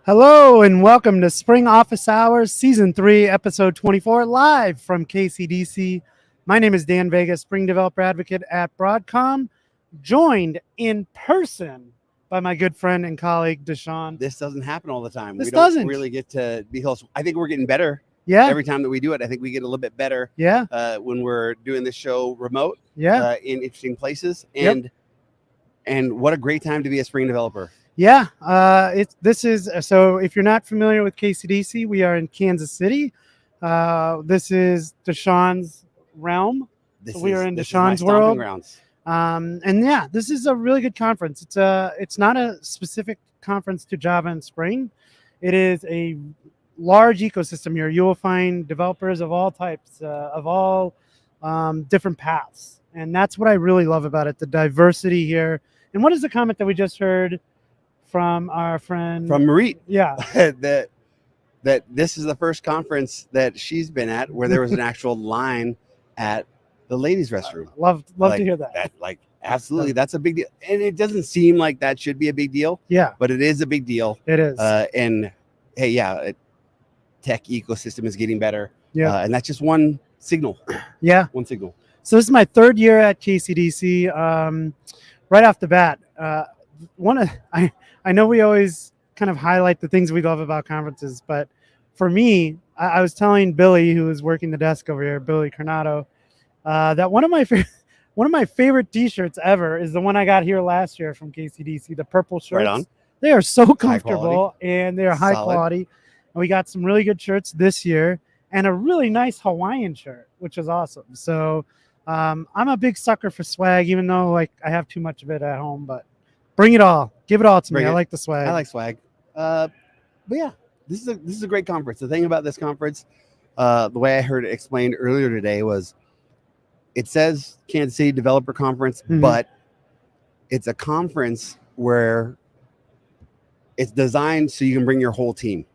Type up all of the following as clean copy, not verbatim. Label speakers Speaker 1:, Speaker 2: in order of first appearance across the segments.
Speaker 1: Hello and welcome to Spring Office Hours, Season 3, Episode 24, live from KCDC. My name is Dan Vega, Spring Developer Advocate at Broadcom, joined in person by my good friend and colleague, DaShaun.
Speaker 2: This doesn't happen all the time.
Speaker 1: This
Speaker 2: we don't
Speaker 1: doesn't
Speaker 2: really get to be close. I think we're getting better.
Speaker 1: Yeah.
Speaker 2: Every time that we do it, I think we get a little bit better.
Speaker 1: Yeah.
Speaker 2: When we're doing this show remote.
Speaker 1: Yeah.
Speaker 2: In interesting places. And what a great time to be a Spring developer.
Speaker 1: Yeah, so if you're not familiar with KCDC, we are in Kansas City. This is DaShaun's realm. We are in DaShaun's world. And yeah, this is a really good conference. It's not a specific conference to Java and Spring. It is a large ecosystem here. You will find developers of all types, of all different paths. And that's what I really love about it, the diversity here. And what is the comment that we just heard from our friend
Speaker 2: from Marit?
Speaker 1: Yeah,
Speaker 2: that this is the first conference that she's been at where there was an actual line at the ladies' restroom.
Speaker 1: Love to hear that.
Speaker 2: Absolutely, that's a big deal, and it doesn't seem like that should be a big deal.
Speaker 1: Yeah,
Speaker 2: but it is a big deal.
Speaker 1: It is.
Speaker 2: And hey, yeah, tech ecosystem is getting better.
Speaker 1: Yeah,
Speaker 2: and that's just one signal.
Speaker 1: Yeah,
Speaker 2: one signal.
Speaker 1: So this is my third year at KCDC. Right off the bat, I know we always kind of highlight the things we love about conferences, but for me, I was telling Billy, who is working the desk over here, Billy Carnato, that one of my favorite T-shirts ever is the one I got here last year from KCDC, the purple shirts.
Speaker 2: Right on.
Speaker 1: They are so comfortable and they are high quality. And we got some really good shirts this year and a really nice Hawaiian shirt, which is awesome. So I'm a big sucker for swag, even though I have too much of it at home, but bring it all. Give it all to me. I like the swag.
Speaker 2: I like swag. But yeah, this is a great conference. The thing about this conference, the way I heard it explained earlier today was it says Kansas City Developer Conference, but it's a conference where it's designed so you can bring your whole team.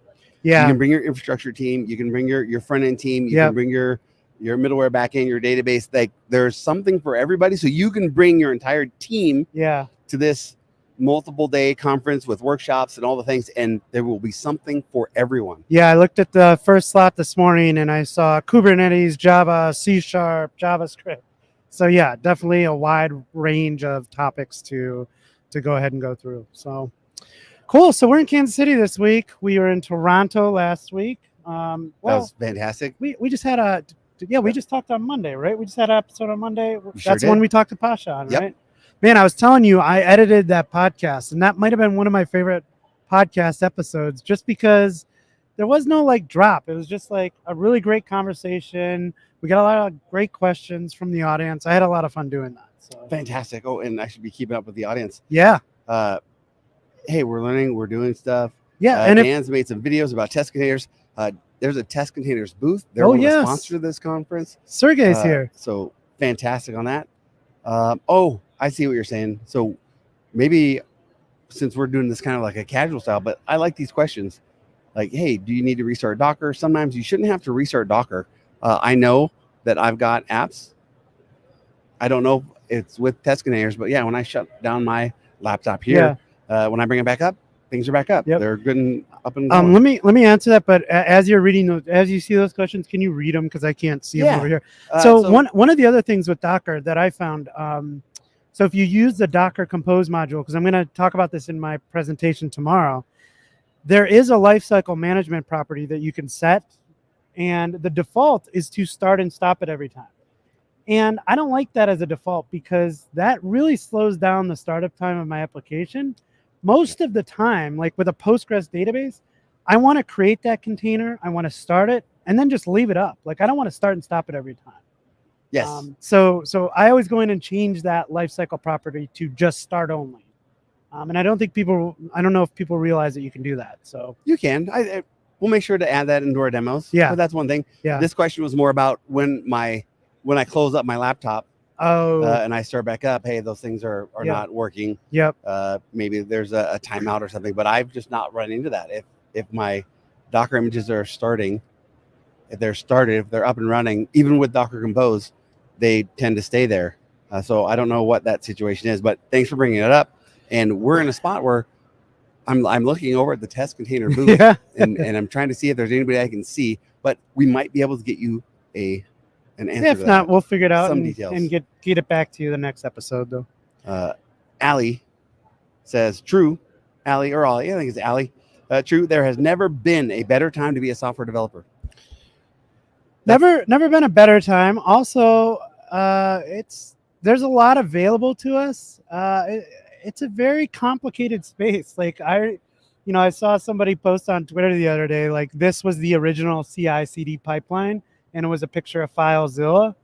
Speaker 2: Yeah. So you can bring your infrastructure team. You can bring your front end team. You can bring your middleware backend, your database. Like there's something for everybody. So you can bring your entire team to this multiple day conference with workshops and all the things, and there will be something for everyone. Yeah, I looked at the first slot this morning and I saw Kubernetes, Java, C#, JavaScript. So yeah, definitely a wide range of topics to go ahead and go through. So cool. So we're in Kansas City this week. We were in Toronto last week.
Speaker 1: Well,
Speaker 2: that was fantastic.
Speaker 1: we just had we just talked on Monday, right? We just had an episode on Monday.
Speaker 2: Sure
Speaker 1: That's the one
Speaker 2: did.
Speaker 1: we talked to Pasha on,
Speaker 2: Yep.
Speaker 1: right? Man, I was telling you, I edited that podcast, and that might have been one of my favorite podcast episodes, just because there was no like drop. It was just like a really great conversation. We got a lot of great questions from the audience. I had a lot of fun doing that. So
Speaker 2: Fantastic. Oh, and I should be keeping up with the audience.
Speaker 1: yeah,
Speaker 2: Hey, we're learning, we're doing stuff.
Speaker 1: yeah, and
Speaker 2: Dan's made some videos about test containers. There's a test containers booth. They're one of the sponsors of this conference.
Speaker 1: Sergey's here.
Speaker 2: So fantastic on that. Oh, I see what you're saying. So maybe since we're doing this kind of like a casual style, but I like these questions. Like, hey, do you need to restart Docker? Sometimes you shouldn't have to restart Docker. I know that I've got apps. I don't know if it's with test containers, but yeah, when I shut down my laptop here, when I bring it back up, things are back up.
Speaker 1: Yep.
Speaker 2: They're good and up and going.
Speaker 1: Let me answer that. But as you're reading those, as you see those questions, can you read them? Because I can't see them over here. So one of the other things with Docker that I found, so if you use the Docker Compose module, because I'm going to talk about this in my presentation tomorrow, there is a lifecycle management property that you can set, and the default is to start and stop it every time. And I don't like that as a default, because that really slows down the startup time of my application. Most of the time, like with a Postgres database, I want to create that container, I want to start it, and then just leave it up. Like I don't want to start and stop it every time.
Speaker 2: Yes.
Speaker 1: So I always go in and change that lifecycle property to just start only. And I don't know if people realize that you can do that. So
Speaker 2: you can. We'll make sure to add that into our demos.
Speaker 1: Yeah.
Speaker 2: But that's one thing.
Speaker 1: Yeah.
Speaker 2: This question was more about when I close up my laptop and I start back up, hey, those things are not working.
Speaker 1: Yep.
Speaker 2: Maybe there's a timeout or something, but I've just not run into that. If my Docker images are starting, if they're up and running, even with Docker Compose, they tend to stay there. So I don't know what that situation is, but thanks for bringing it up. And we're in a spot where I'm looking over at the test container booth and I'm trying to see if there's anybody I can see, but we might be able to get you an answer.
Speaker 1: If not, we'll figure it out
Speaker 2: and
Speaker 1: get it back to you the next episode, though.
Speaker 2: Allie says, true. Allie or Ollie, I think it's Allie. True. There has never been a better time to be a software developer.
Speaker 1: Never been a better time. Also, there's a lot available to us. It's a very complicated space. Like I saw somebody post on Twitter the other day, like this was the original CI/CD pipeline, and it was a picture of FileZilla.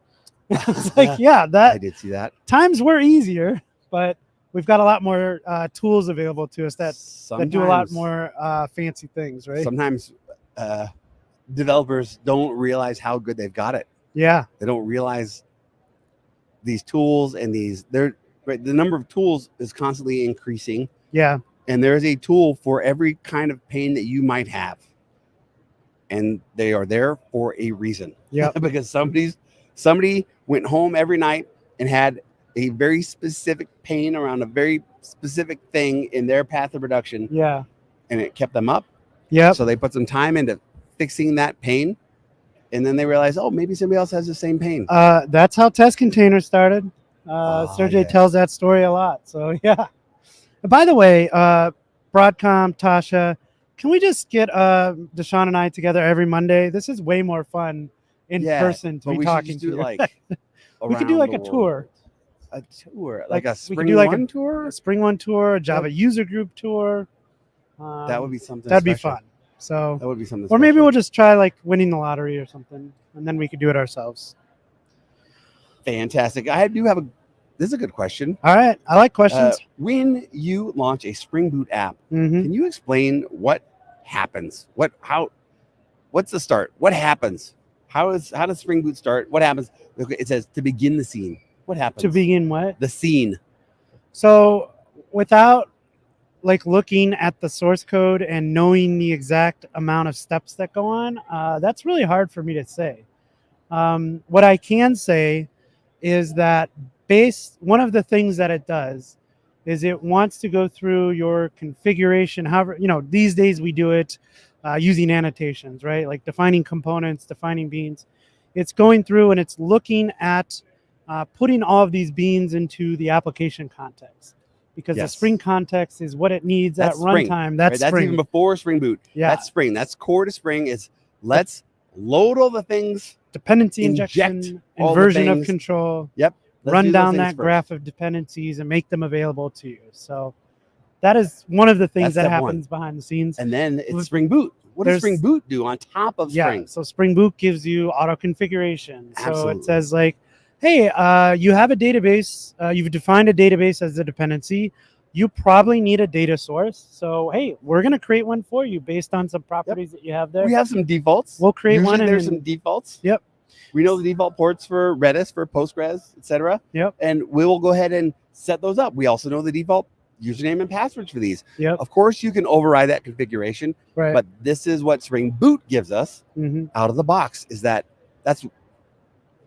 Speaker 1: It's like, I
Speaker 2: did see that.
Speaker 1: Times were easier, but we've got a lot more tools available to us that do a lot more fancy things, right?
Speaker 2: Sometimes developers don't realize how good they've got it.
Speaker 1: Yeah.
Speaker 2: They don't realize these tools and the number of tools is constantly increasing.
Speaker 1: Yeah.
Speaker 2: And there's a tool for every kind of pain that you might have. And they are there for a reason.
Speaker 1: Yeah.
Speaker 2: Because somebody went home every night and had a very specific pain around a very specific thing in their path of production.
Speaker 1: Yeah.
Speaker 2: And it kept them up.
Speaker 1: Yeah.
Speaker 2: So they put some time into fixing that pain. And then they realized, oh, maybe somebody else has the same pain.
Speaker 1: That's how test containers started. Sergey tells that story a lot. So yeah. By the way, Broadcom, Tasha, can we just get DaShaun and I together every Monday? This is way more fun in person to be talking to you. We could do like a tour.
Speaker 2: A tour, like a Spring One tour?
Speaker 1: A Spring One tour, a Java user group tour.
Speaker 2: That would be something.
Speaker 1: That'd be fun. So
Speaker 2: that would be something.
Speaker 1: Or maybe we'll just try like winning the lottery or something, and then we could do it ourselves.
Speaker 2: Fantastic. I do have this is a good question.
Speaker 1: All right. I like questions.
Speaker 2: When you launch a Spring Boot app, can you explain what happens? What's the start? What happens? How does Spring Boot start? What happens? It says to begin the scene. What happens?
Speaker 1: To begin what?
Speaker 2: The scene.
Speaker 1: So without like looking at the source code and knowing the exact amount of steps that go on, that's really hard for me to say. What I can say is that one of the things that it does is it wants to go through your configuration. However, these days we do it using annotations, right? Like defining components, defining beans. It's going through and it's looking at putting all of these beans into the application context, because the Spring context is what it needs at runtime. That's Spring.
Speaker 2: That's even before Spring Boot.
Speaker 1: Yeah.
Speaker 2: That's Spring. That's core to Spring. It's Let's load all the things.
Speaker 1: Dependency
Speaker 2: Inject
Speaker 1: injection,
Speaker 2: all the
Speaker 1: inversion of
Speaker 2: things.
Speaker 1: control.
Speaker 2: Yep. Let's
Speaker 1: Run
Speaker 2: do those
Speaker 1: down
Speaker 2: things
Speaker 1: that
Speaker 2: first.
Speaker 1: graph of dependencies and make them available to you. So that is one of the things
Speaker 2: That's
Speaker 1: that
Speaker 2: step
Speaker 1: happens behind the scenes.
Speaker 2: And then it's Spring Boot. What does Spring Boot do on top of Spring?
Speaker 1: So Spring Boot gives you auto configuration. So
Speaker 2: Absolutely.
Speaker 1: it says like, hey, you have a database. You've defined a database as a dependency. You probably need a data source. So, hey, we're going to create one for you based on some properties that you have there.
Speaker 2: We have some defaults.
Speaker 1: We'll create
Speaker 2: Usually
Speaker 1: one.
Speaker 2: There's some defaults.
Speaker 1: Yep.
Speaker 2: We know the default ports for Redis, for Postgres, etc.
Speaker 1: Yep.
Speaker 2: And we will go ahead and set those up. We also know the default username and passwords for these.
Speaker 1: Yep.
Speaker 2: Of course, you can override that configuration,
Speaker 1: Right.
Speaker 2: but this is what Spring Boot gives us
Speaker 1: Mm-hmm.
Speaker 2: out of the box. That's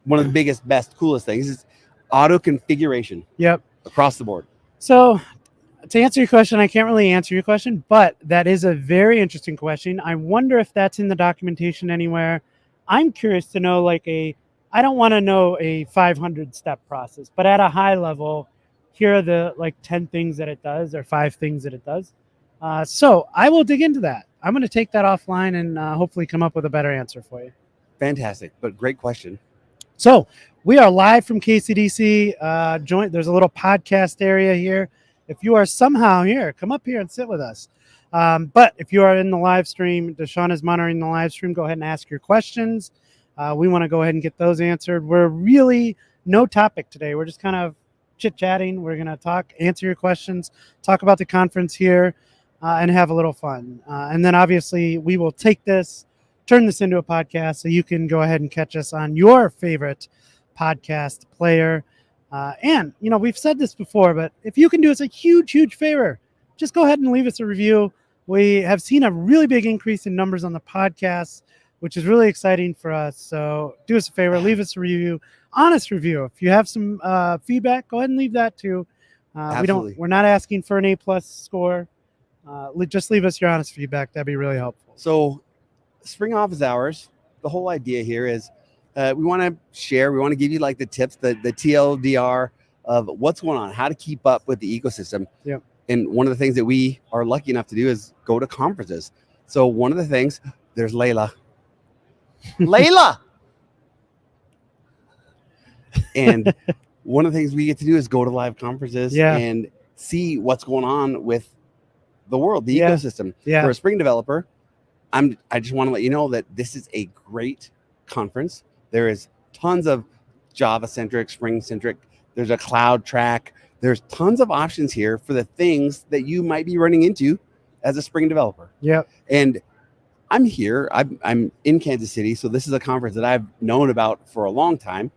Speaker 2: one of the biggest, best, coolest things is auto configuration.
Speaker 1: Yep.
Speaker 2: Across the board.
Speaker 1: So to answer your question, I can't really answer your question, but that is a very interesting question. I wonder if that's in the documentation anywhere. I'm curious to know I don't want to know a 500 step process, but at a high level, here are the 10 things that it does or 5 things that it does. So I will dig into that. I'm going to take that offline and hopefully come up with a better answer for you.
Speaker 2: Fantastic, but great question.
Speaker 1: So we are live from KCDC. There's a little podcast area here. If you are somehow here, come up here and sit with us. But if you are in the live stream, DaShaun is monitoring the live stream. Go ahead and ask your questions. We want to go ahead and get those answered. We're really no topic today. We're just kind of chit-chatting. We're going to answer your questions, talk about the conference here, and have a little fun. And then obviously we will turn this into a podcast so you can go ahead and catch us on your favorite podcast player. And, we've said this before, but if you can do us a huge, huge favor, just go ahead and leave us a review. We have seen a really big increase in numbers on the podcast, which is really exciting for us. So do us a favor, leave us a review, honest review. If you have some feedback, go ahead and leave that too. We're not asking for an A+ score. Just leave us your honest feedback. That'd be really helpful.
Speaker 2: So Spring Office Hours, the whole idea here is we want to share, we want to give you the tips, the TLDR of what's going on, how to keep up with the ecosystem.
Speaker 1: Yep.
Speaker 2: And one of the things that we are lucky enough to do is go to conferences. So one of the things, there's Layla. Layla! And one of the things we get to do is go to live conferences and see what's going on with the world, the ecosystem.
Speaker 1: Yeah.
Speaker 2: For a Spring developer, I just want to let you know that this is a great conference. There is tons of Java-centric, Spring-centric. There's a cloud track. There's tons of options here for the things that you might be running into as a Spring developer.
Speaker 1: Yep.
Speaker 2: And I'm here. I'm in Kansas City, so this is a conference that I've known about for a long time.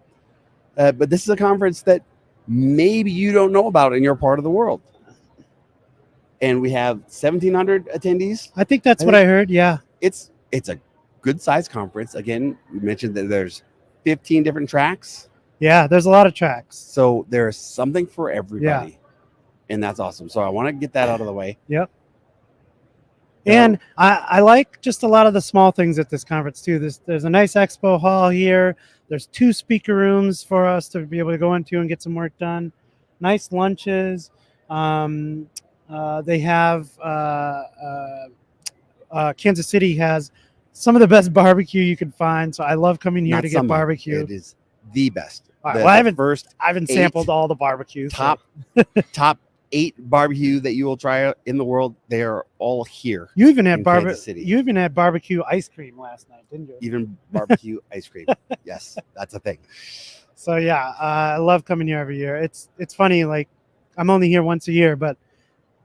Speaker 2: But this is a conference that maybe you don't know about in your part of the world. And we have 1,700 attendees.
Speaker 1: I think that's what I heard. Yeah.
Speaker 2: It's a good size conference. Again, we mentioned that there's 15 different tracks.
Speaker 1: Yeah, there's a lot of tracks.
Speaker 2: So there's something for everybody. Yeah. And that's awesome. So I want to get that out of the way.
Speaker 1: Yep. And I like just a lot of the small things at this conference too. There's a nice expo hall here. There's 2 speaker rooms for us to be able to go into and get some work done. Nice lunches. They have Kansas City has some of the best barbecue you can find. So I love coming here to get barbecue.
Speaker 2: It is the best.
Speaker 1: All right, well, I haven't sampled all the barbecue.
Speaker 2: Top 8 barbecue that you will try in the world. They are all here.
Speaker 1: You even had barbecue ice cream last night, didn't you?
Speaker 2: Even barbecue ice cream. Yes, that's a thing.
Speaker 1: So yeah, I love coming here every year. It's funny. I'm only here once a year, but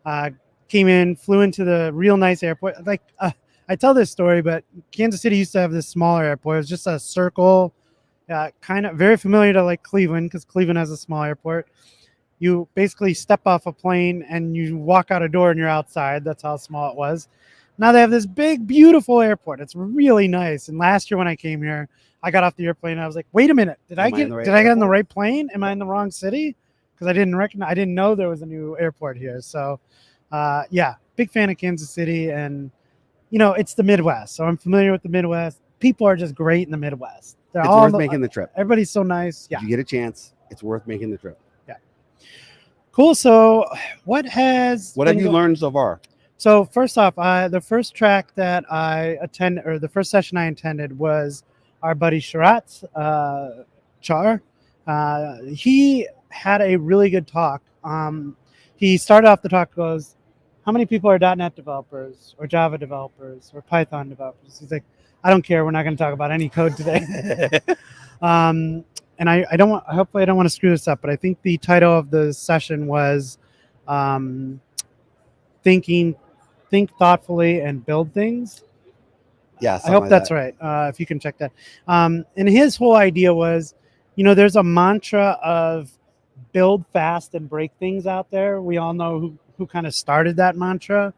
Speaker 1: flew into the real nice airport. I tell this story, but Kansas City used to have this smaller airport. It was just a circle, kind of very familiar to Cleveland, because Cleveland has a small airport. You basically step off a plane and you walk out a door and you're outside. That's how small it was. Now they have this big, beautiful airport. It's really nice. And last year when I came here, I got off the airplane and I was like, wait a minute, did I get on the right plane? Am I in the wrong city? Because I didn't know there was a new airport here. So big fan of Kansas City, and it's the Midwest. So I'm familiar with the Midwest. People are just great in the Midwest.
Speaker 2: It's worth making the trip.
Speaker 1: Everybody's so nice. Yeah.
Speaker 2: If you get a chance, it's worth making the trip.
Speaker 1: Yeah. Cool. So what have you
Speaker 2: learned so far?
Speaker 1: So first off, the first track that the first session I attended was our buddy Sharat's Char. He had a really good talk. He started off the talk goes, "How many people are .NET developers or Java developers or Python developers?" He's like, "I don't care. We're not going to talk about any code today." And I don't want. Hopefully, I don't want to screw this up, but I think the title of the session was think thoughtfully and build things.
Speaker 2: Yeah,
Speaker 1: I hope
Speaker 2: like
Speaker 1: that's
Speaker 2: that.
Speaker 1: right. If you can check that. And his whole idea was, there's a mantra of build fast and break things out there. We all know who kind of started that mantra,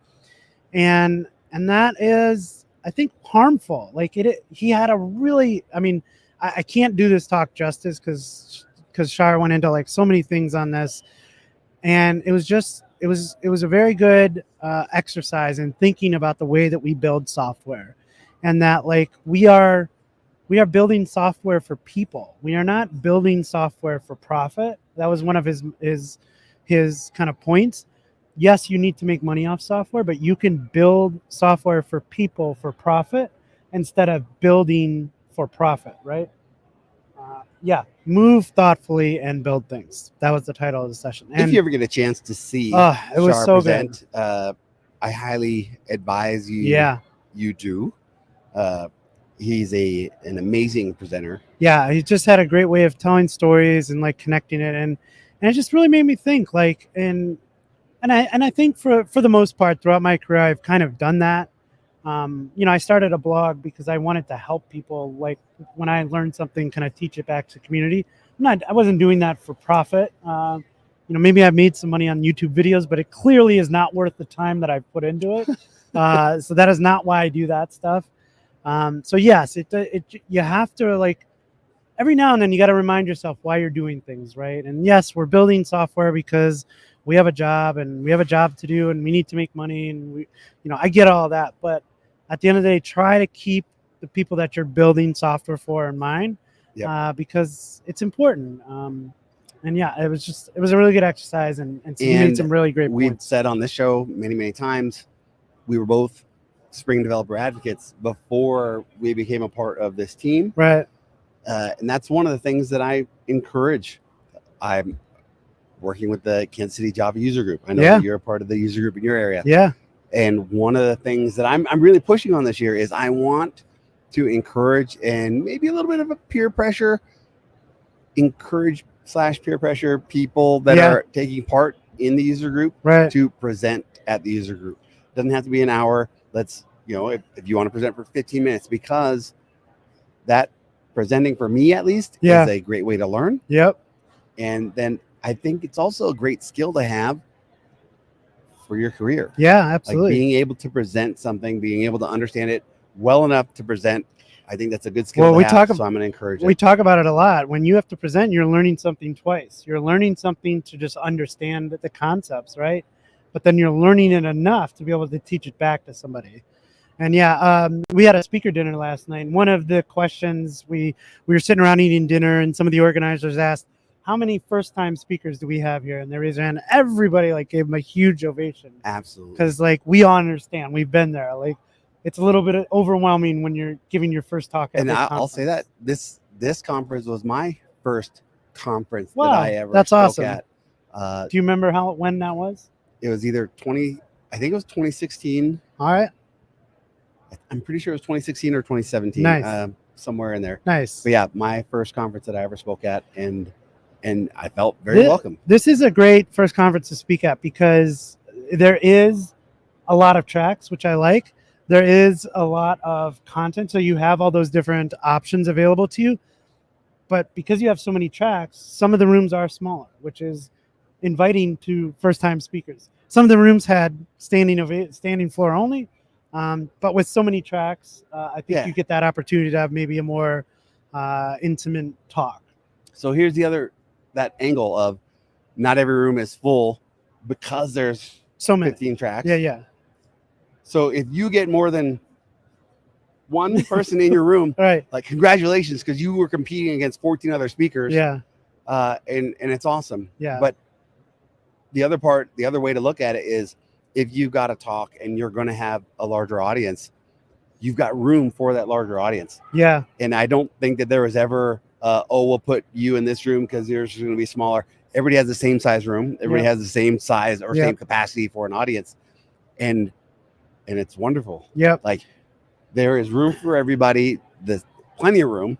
Speaker 1: and that is, I think, harmful. Like he had a really, I can't do this talk justice because Shar went into like so many things on this, and it was a very good exercise in thinking about the way that we build software, and that like we are building software for people. We are not building software for profit. That was one of his kind of points. Yes, you need to make money off software, but you can build software for people for profit instead of building for profit, right? Move thoughtfully and build things. That was the title of the session. And
Speaker 2: if you ever get a chance to see
Speaker 1: it was
Speaker 2: Shar
Speaker 1: so
Speaker 2: present,
Speaker 1: good.
Speaker 2: I highly advise you.
Speaker 1: Yeah,
Speaker 2: you do. He's an amazing presenter.
Speaker 1: Yeah, he just had a great way of telling stories and like connecting it, and it just really made me think. Like, and I think for the most part throughout my career, I've kind of done that. I started a blog because I wanted to help people. Like when I learned something, can I teach it back to the community? I wasn't doing that for profit. Maybe I've made some money on YouTube videos, but it clearly is not worth the time that I've put into it. So that is not why I do that stuff. So yes, you have to, like, every now and then you got to remind yourself why you're doing things, right? And yes, we're building software because we have a job to do and we need to make money, and I get all that, but at the end of the day, try to keep the people that you're building software for in mind. Yep. Because it's important. And yeah, it was a really good exercise, and he made some really great points.
Speaker 2: We've said on this show many times, we were both Spring developer advocates before we became a part of this team.
Speaker 1: Right.
Speaker 2: And that's one of the things that I encourage. I'm working with the Kansas City Java user group. I know you're a part of the user group in your area.
Speaker 1: Yeah.
Speaker 2: And one of the things that I'm really pushing on this year is I want to encourage, and maybe a little bit of a peer pressure, peer pressure people that are taking part in the user group to present at the user group. Doesn't have to be an hour. Let's, if you want to present for 15 minutes, because that presenting, for me at least, is a great way to learn.
Speaker 1: Yep.
Speaker 2: And then I think it's also a great skill to have for your career.
Speaker 1: Yeah, absolutely.
Speaker 2: Like being able to present something, being able to understand it well enough to present. I think that's a good skill to have, so I'm going to encourage it.
Speaker 1: We talk about it a lot. When you have to present, you're learning something twice. You're learning something to just understand the concepts, right? But then you're learning it enough to be able to teach it back to somebody. And we had a speaker dinner last night. And one of the questions, we were sitting around eating dinner, and some of the organizers asked, how many first-time speakers do we have here? And they raised their hand. Everybody gave them a huge ovation.
Speaker 2: Absolutely.
Speaker 1: Because we all understand. We've been there. It's a little bit overwhelming when you're giving your first talk at a conference.
Speaker 2: I'll say that this conference was my first conference that I ever
Speaker 1: that's
Speaker 2: spoke
Speaker 1: awesome.
Speaker 2: At.
Speaker 1: Do you remember when that was?
Speaker 2: It was either I think it was 2016.
Speaker 1: All right.
Speaker 2: I'm pretty sure it was 2016 or 2017.
Speaker 1: Nice.
Speaker 2: Somewhere in there.
Speaker 1: Nice.
Speaker 2: But yeah, my first conference that I ever spoke at, and I felt very welcome.
Speaker 1: This is a great first conference to speak at because there is a lot of tracks, which I like. There is a lot of content, so you have all those different options available to you. But because you have so many tracks, some of the rooms are smaller, which is inviting to first-time speakers. Some of the rooms had standing floor only, but with so many tracks, I think you get that opportunity to have maybe a more intimate talk.
Speaker 2: So here's that angle of not every room is full because there's
Speaker 1: so many
Speaker 2: 15 tracks.
Speaker 1: Yeah.
Speaker 2: So if you get more than one person in your room,
Speaker 1: right,
Speaker 2: like congratulations, because you were competing against 14 other speakers.
Speaker 1: Yeah.
Speaker 2: And it's awesome.
Speaker 1: Yeah.
Speaker 2: But the other way to look at it is if you've got to talk and you're going to have a larger audience, you've got room for that larger audience.
Speaker 1: Yeah.
Speaker 2: And I don't think that there was ever, we'll put you in this room because yours is going to be smaller. Everybody has the same size room. Everybody has the same size or same capacity for an audience. And it's wonderful.
Speaker 1: Yep.
Speaker 2: Like there is room for everybody. There's plenty of room.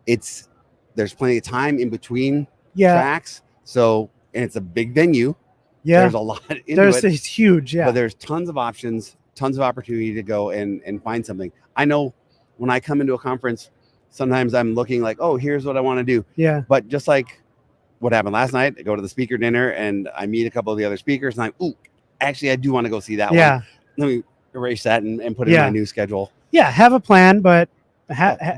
Speaker 2: There's plenty of time in between tracks. So, and it's a big venue.
Speaker 1: Yeah.
Speaker 2: There's a lot into it.
Speaker 1: It's huge. Yeah.
Speaker 2: But there's tons of options, tons of opportunity to go and find something. I know when I come into a conference, sometimes I'm looking like, oh, here's what I want to do.
Speaker 1: Yeah.
Speaker 2: But just like what happened last night, I go to the speaker dinner and I meet a couple of the other speakers and I'm, ooh, actually, I do want to go see that one. Let me erase that and put it in my new schedule.
Speaker 1: Yeah. Have a plan, but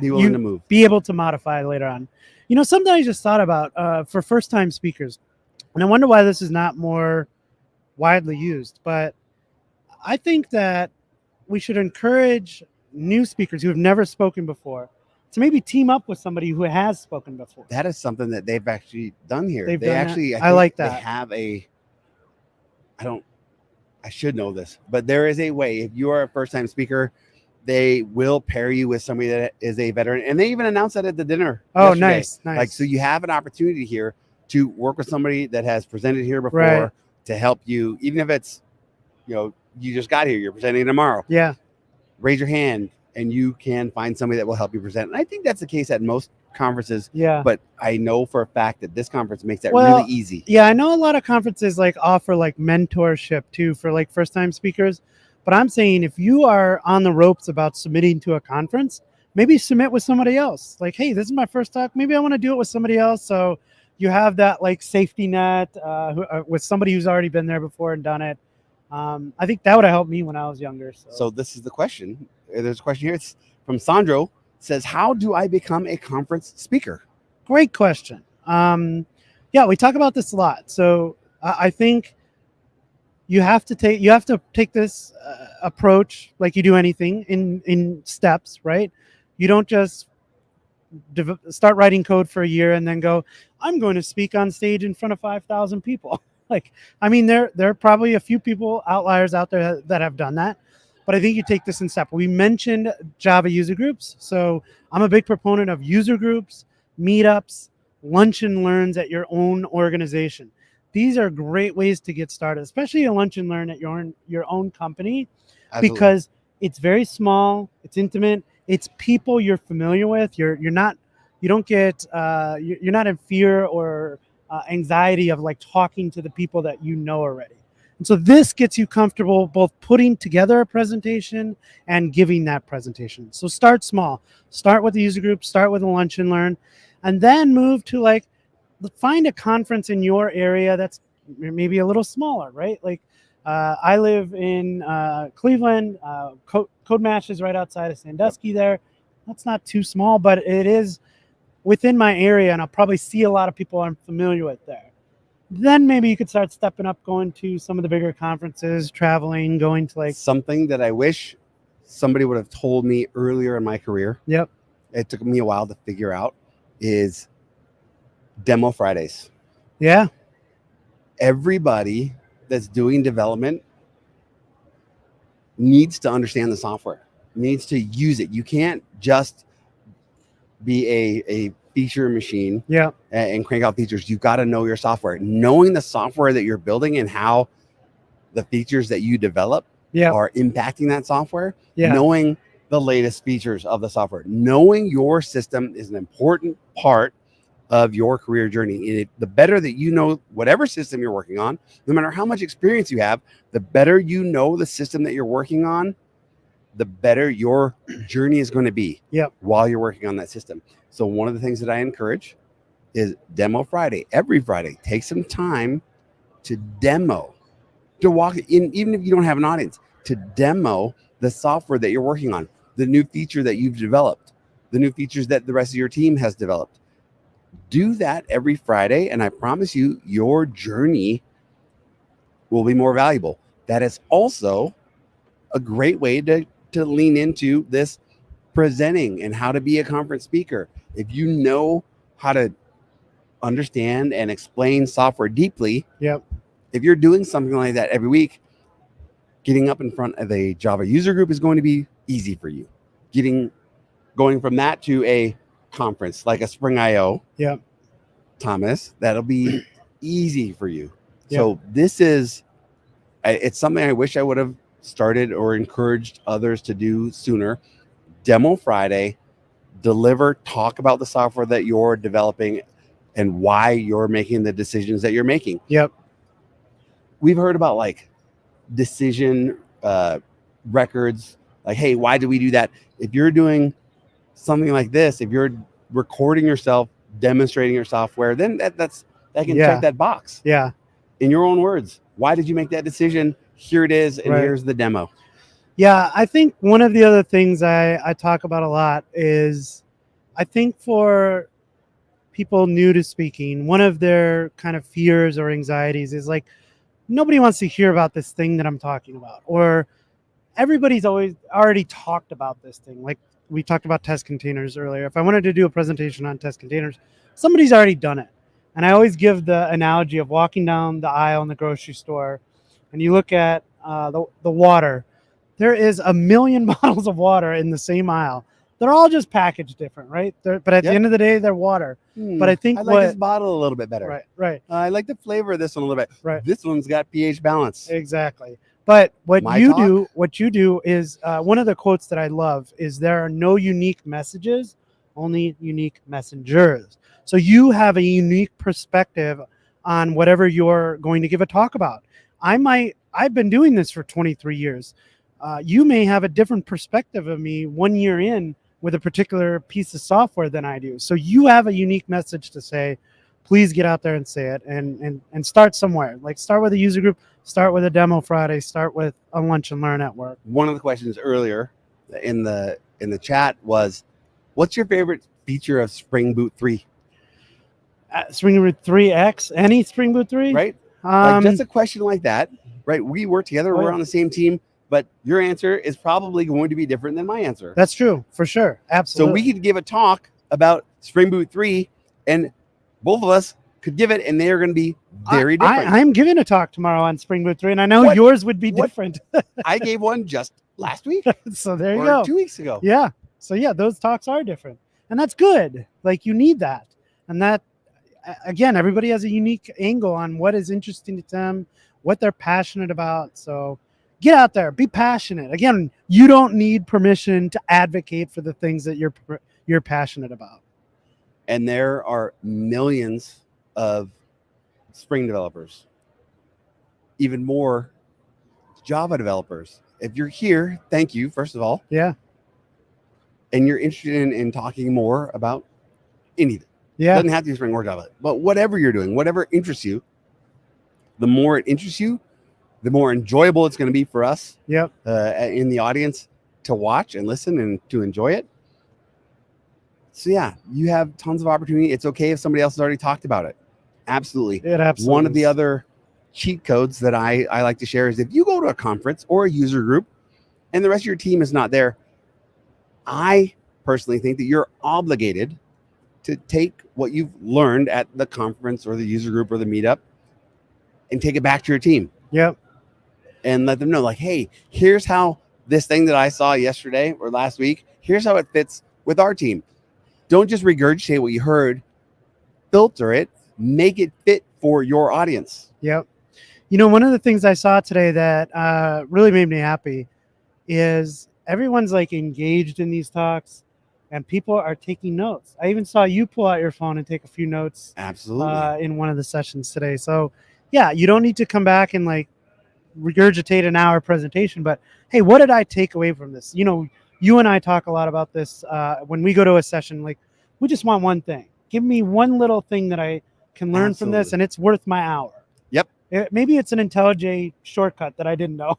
Speaker 2: be willing to move.
Speaker 1: Be able to modify later on. You know, something I just thought about for first-time speakers, and I wonder why this is not more widely used, but I think that we should encourage new speakers who have never spoken before to maybe team up with somebody who has spoken before.
Speaker 2: That is something that they've actually done here.
Speaker 1: I like that.
Speaker 2: They have I should know this, but there is a way. If you are a first-time speaker, they will pair you with somebody that is a veteran. And they even announced that at the dinner.
Speaker 1: Oh,
Speaker 2: yesterday.
Speaker 1: Nice.
Speaker 2: Like, so you have an opportunity here to work with somebody that has presented here before to help you, even if it's, you just got here, you're presenting tomorrow.
Speaker 1: Yeah.
Speaker 2: Raise your hand and you can find somebody that will help you present. And I think that's the case at most conferences.
Speaker 1: Yeah.
Speaker 2: But I know for a fact that this conference makes that really easy.
Speaker 1: Yeah. I know a lot of conferences offer mentorship too for first-time speakers. But I'm saying if you are on the ropes about submitting to a conference, maybe submit with somebody else. Like, hey, this is my first talk. Maybe I want to do it with somebody else. So you have that safety net with somebody who's already been there before and done it. I think that would have helped me when I was younger.
Speaker 2: So this is the question. There's a question here. It's from Sandro. It says, how do I become a conference speaker?
Speaker 1: Great question. We talk about this a lot. So I think you have to take this approach like you do anything in steps, right? You don't just start writing code for a year and then go, I'm going to speak on stage in front of 5,000 people. There are probably a few outliers out there that have done that, but I think you take this in step. We mentioned Java user groups. So I'm a big proponent of user groups, meetups, lunch and learns at your own organization. These are great ways to get started, especially a lunch and learn at your own company. Absolutely. Because it's very small, it's intimate, it's people you're familiar with. You're not in fear or anxiety of talking to the people that you know already. And so this gets you comfortable both putting together a presentation and giving that presentation. So start small. Start with the user group, start with a lunch and learn, and then move to find a conference in your area that's maybe a little smaller, right? I live in Cleveland. Code Match is right outside of Sandusky there. That's not too small, but it is within my area, and I'll probably see a lot of people I'm familiar with there. Then maybe you could start stepping up, going to some of the bigger conferences, traveling, going to
Speaker 2: something that I wish somebody would have told me earlier in my career.
Speaker 1: Yep.
Speaker 2: It took me a while to figure out is Demo Fridays.
Speaker 1: Yeah.
Speaker 2: Everybody that's doing development needs to understand the software, needs to use it. You can't just be a feature machine and crank out features. You've got to know your software. Knowing the software that you're building and how the features that you develop are impacting that software, knowing the latest features of the software, knowing your system is an important part of your career journey. The better that you know whatever system you're working on, no matter how much experience you have, the better you know the system that you're working on, the better your journey is going to be while you're working on that system. So one of the things that I encourage is Demo Friday. Every Friday, take some time to demo, to walk in, even if you don't have an audience, to demo the software that you're working on, the new feature that you've developed, the new features that the rest of your team has developed. Do that every Friday, and I promise you, your journey will be more valuable. That is also a great way to lean into this presenting and how to be a conference speaker. If you know how to understand and explain software deeply, if you're doing something like that every week, getting up in front of a Java user group is going to be easy for you. Going from that to a conference like a Spring IO,
Speaker 1: Yep.
Speaker 2: Thomas, that'll be easy for you.
Speaker 1: Yep.
Speaker 2: So it's something I wish I would have started or encouraged others to do sooner. Demo Friday, talk about the software that you're developing and why you're making the decisions that you're making.
Speaker 1: Yep.
Speaker 2: We've heard about like decision records, like, hey, why did we do that? If you're doing something like this, if you're recording yourself, demonstrating your software, then that can check that box.
Speaker 1: Yeah.
Speaker 2: In your own words, why did you make that decision? Here it is, and here's the demo.
Speaker 1: Yeah, I think one of the other things I talk about a lot is, I think for people new to speaking, one of their kind of fears or anxieties is like, nobody wants to hear about this thing that I'm talking about, or everybody's already talked about this thing. Like we talked about test containers earlier. If I wanted to do a presentation on test containers, somebody's already done it. And I always give the analogy of walking down the aisle in the grocery store, and you look at the water. There is a million bottles of water in the same aisle. They're all just packaged different, right? But at the end of the day, they're water. But I think
Speaker 2: I like this bottle a little bit better.
Speaker 1: Right.
Speaker 2: I like the flavor of this one a little bit.
Speaker 1: Right.
Speaker 2: This one's got pH balance.
Speaker 1: Exactly. But what you do is one of the quotes that I love is, there are no unique messages, only unique messengers. So you have a unique perspective on whatever you're going to give a talk about. I've been doing this for 23 years. You may have a different perspective of me 1 year in with a particular piece of software than I do. So you have a unique message to say. Please get out there and say it, and start somewhere. Like start with a user group, start with a demo Friday, start with a lunch and learn at work.
Speaker 2: One of the questions earlier in the chat was, what's your favorite feature of Spring Boot 3?
Speaker 1: Spring Boot 3X, any Spring Boot 3?
Speaker 2: Right. Like just a question like that, right? We work together, we're on the same team, but your answer is probably going to be different than my answer.
Speaker 1: That's true, for sure. Absolutely.
Speaker 2: So we could give a talk about Spring Boot 3, and both of us could give it, and they are going to be very different.
Speaker 1: I'm giving a talk tomorrow on Spring Boot 3, and I know yours would be different.
Speaker 2: I gave one just last week.
Speaker 1: So there you go.
Speaker 2: 2 weeks ago.
Speaker 1: Yeah. So yeah, those talks are different. And that's good. Like you need that. And that, again, everybody has a unique angle on what is interesting to them, what they're passionate about. So get out there, be passionate. Again, you don't need permission to advocate for the things that you're passionate about.
Speaker 2: And there are millions of Spring developers, even more Java developers. If you're here, thank you, first of all.
Speaker 1: Yeah.
Speaker 2: And you're interested in talking more about anything.
Speaker 1: Yeah.
Speaker 2: It doesn't have to be Spring or Java, but whatever you're doing, whatever interests you, the more it interests you, the more enjoyable it's going to be for us in the audience to watch and listen and to enjoy it. So yeah, you have tons of opportunity. It's okay if somebody else has already talked about it. Absolutely.
Speaker 1: It absolutely
Speaker 2: One of the other cheat codes that I like to share is, if you go to a conference or a user group and the rest of your team is not there, I personally think that you're obligated to take what you've learned at the conference or the user group or the meetup and take it back to your team.
Speaker 1: Yep.
Speaker 2: And let them know, like, hey, here's how this thing that I saw yesterday or last week, here's how it fits with our team. Don't just regurgitate what you heard, filter it, make it fit for your audience.
Speaker 1: Yep. You know, one of the things I saw today that really made me happy is everyone's like engaged in these talks and people are taking notes. I even saw you pull out your phone and take a few notes.
Speaker 2: Absolutely.
Speaker 1: In one of the sessions today. So yeah, you don't need to come back and like regurgitate an hour presentation, but hey, what did I take away from this? You know, you and I talk a lot about this when we go to a session. Like, we just want one thing. Give me one little thing that I can learn from this, and it's worth my hour.
Speaker 2: Yep.
Speaker 1: Maybe it's an IntelliJ shortcut that I didn't know.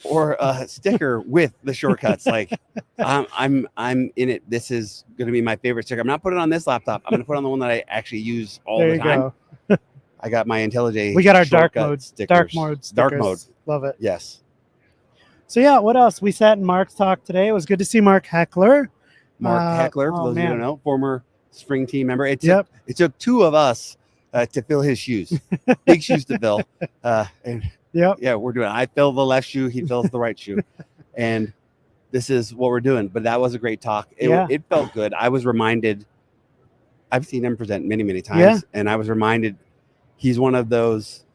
Speaker 2: Or a sticker with the shortcuts. Like, I'm in it. This is going to be my favorite sticker. I'm not putting it on this laptop. I'm going to put it on the one that I actually use all the time. Go. I got my IntelliJ.
Speaker 1: We got our dark mode
Speaker 2: stickers.
Speaker 1: Dark mode stickers.
Speaker 2: Dark mode.
Speaker 1: Love it.
Speaker 2: Yes.
Speaker 1: So yeah, what else? We sat in Mark's talk today. It was good to see Mark Heckler.
Speaker 2: Mark Heckler, for those of you who don't know, former Spring team member. It took two of us to fill his shoes. Big shoes to fill. And
Speaker 1: Yep.
Speaker 2: Yeah, we're doing it. I fill the left shoe, he fills the right shoe. And this is what we're doing. But that was a great talk. It felt good. I was reminded, I've seen him present many, many times.
Speaker 1: Yeah.
Speaker 2: And I was reminded he's one of those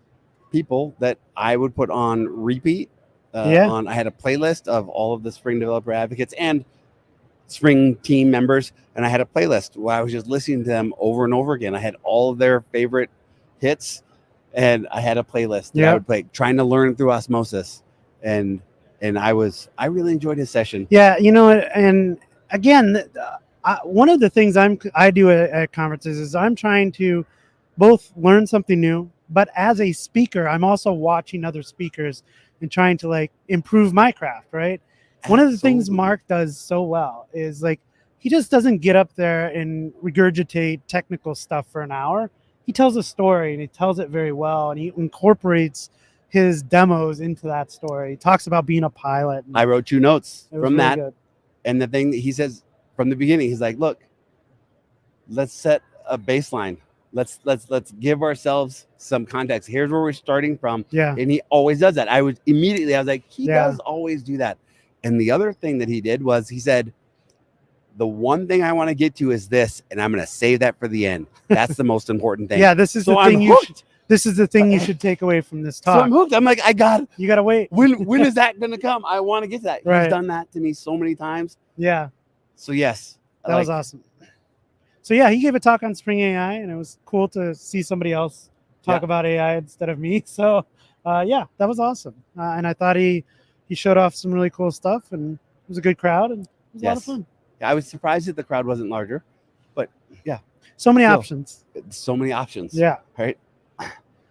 Speaker 2: people that I would put on repeat. I had a playlist of all of the Spring developer advocates and Spring team members, and I had a playlist where I was just listening to them over and over again. I had all of their favorite hits, and I had a playlist that I would play, trying to learn through osmosis. And I really enjoyed his session.
Speaker 1: Yeah, and again, one of the things I do at conferences is I'm trying to both learn something new, but as a speaker, I'm also watching other speakers and trying to like improve my craft, right? One of the things Mark does so well is like he just doesn't get up there and regurgitate technical stuff for an hour. He tells a story and he tells it very well, and he incorporates his demos into that story. He talks about being a pilot.
Speaker 2: I wrote 2 notes from
Speaker 1: really
Speaker 2: that.
Speaker 1: Good.
Speaker 2: And the thing that he says from the beginning, he's like, look, let's set a baseline. Let's give ourselves some context. Here's where we're starting from.
Speaker 1: Yeah.
Speaker 2: And he always does that. I was like, he does always do that. And the other thing that he did was he said, the one thing I want to get to is this, and I'm going to save that for the end. That's the most important thing.
Speaker 1: Yeah, this is the thing this is the thing you should take away from this talk.
Speaker 2: So I'm hooked. I'm like, you got to wait. When is that going to come? I want to get to that.
Speaker 1: Right.
Speaker 2: He's done that to me so many times.
Speaker 1: Yeah.
Speaker 2: So yes.
Speaker 1: That was awesome. So yeah, he gave a talk on Spring AI, and it was cool to see somebody else talk about AI instead of me. So yeah, that was awesome. And I thought he showed off some really cool stuff, and it was a good crowd, and it was a lot of fun.
Speaker 2: Yeah, I was surprised that the crowd wasn't larger, but yeah.
Speaker 1: So many options.
Speaker 2: So many options.
Speaker 1: Yeah.
Speaker 2: Right.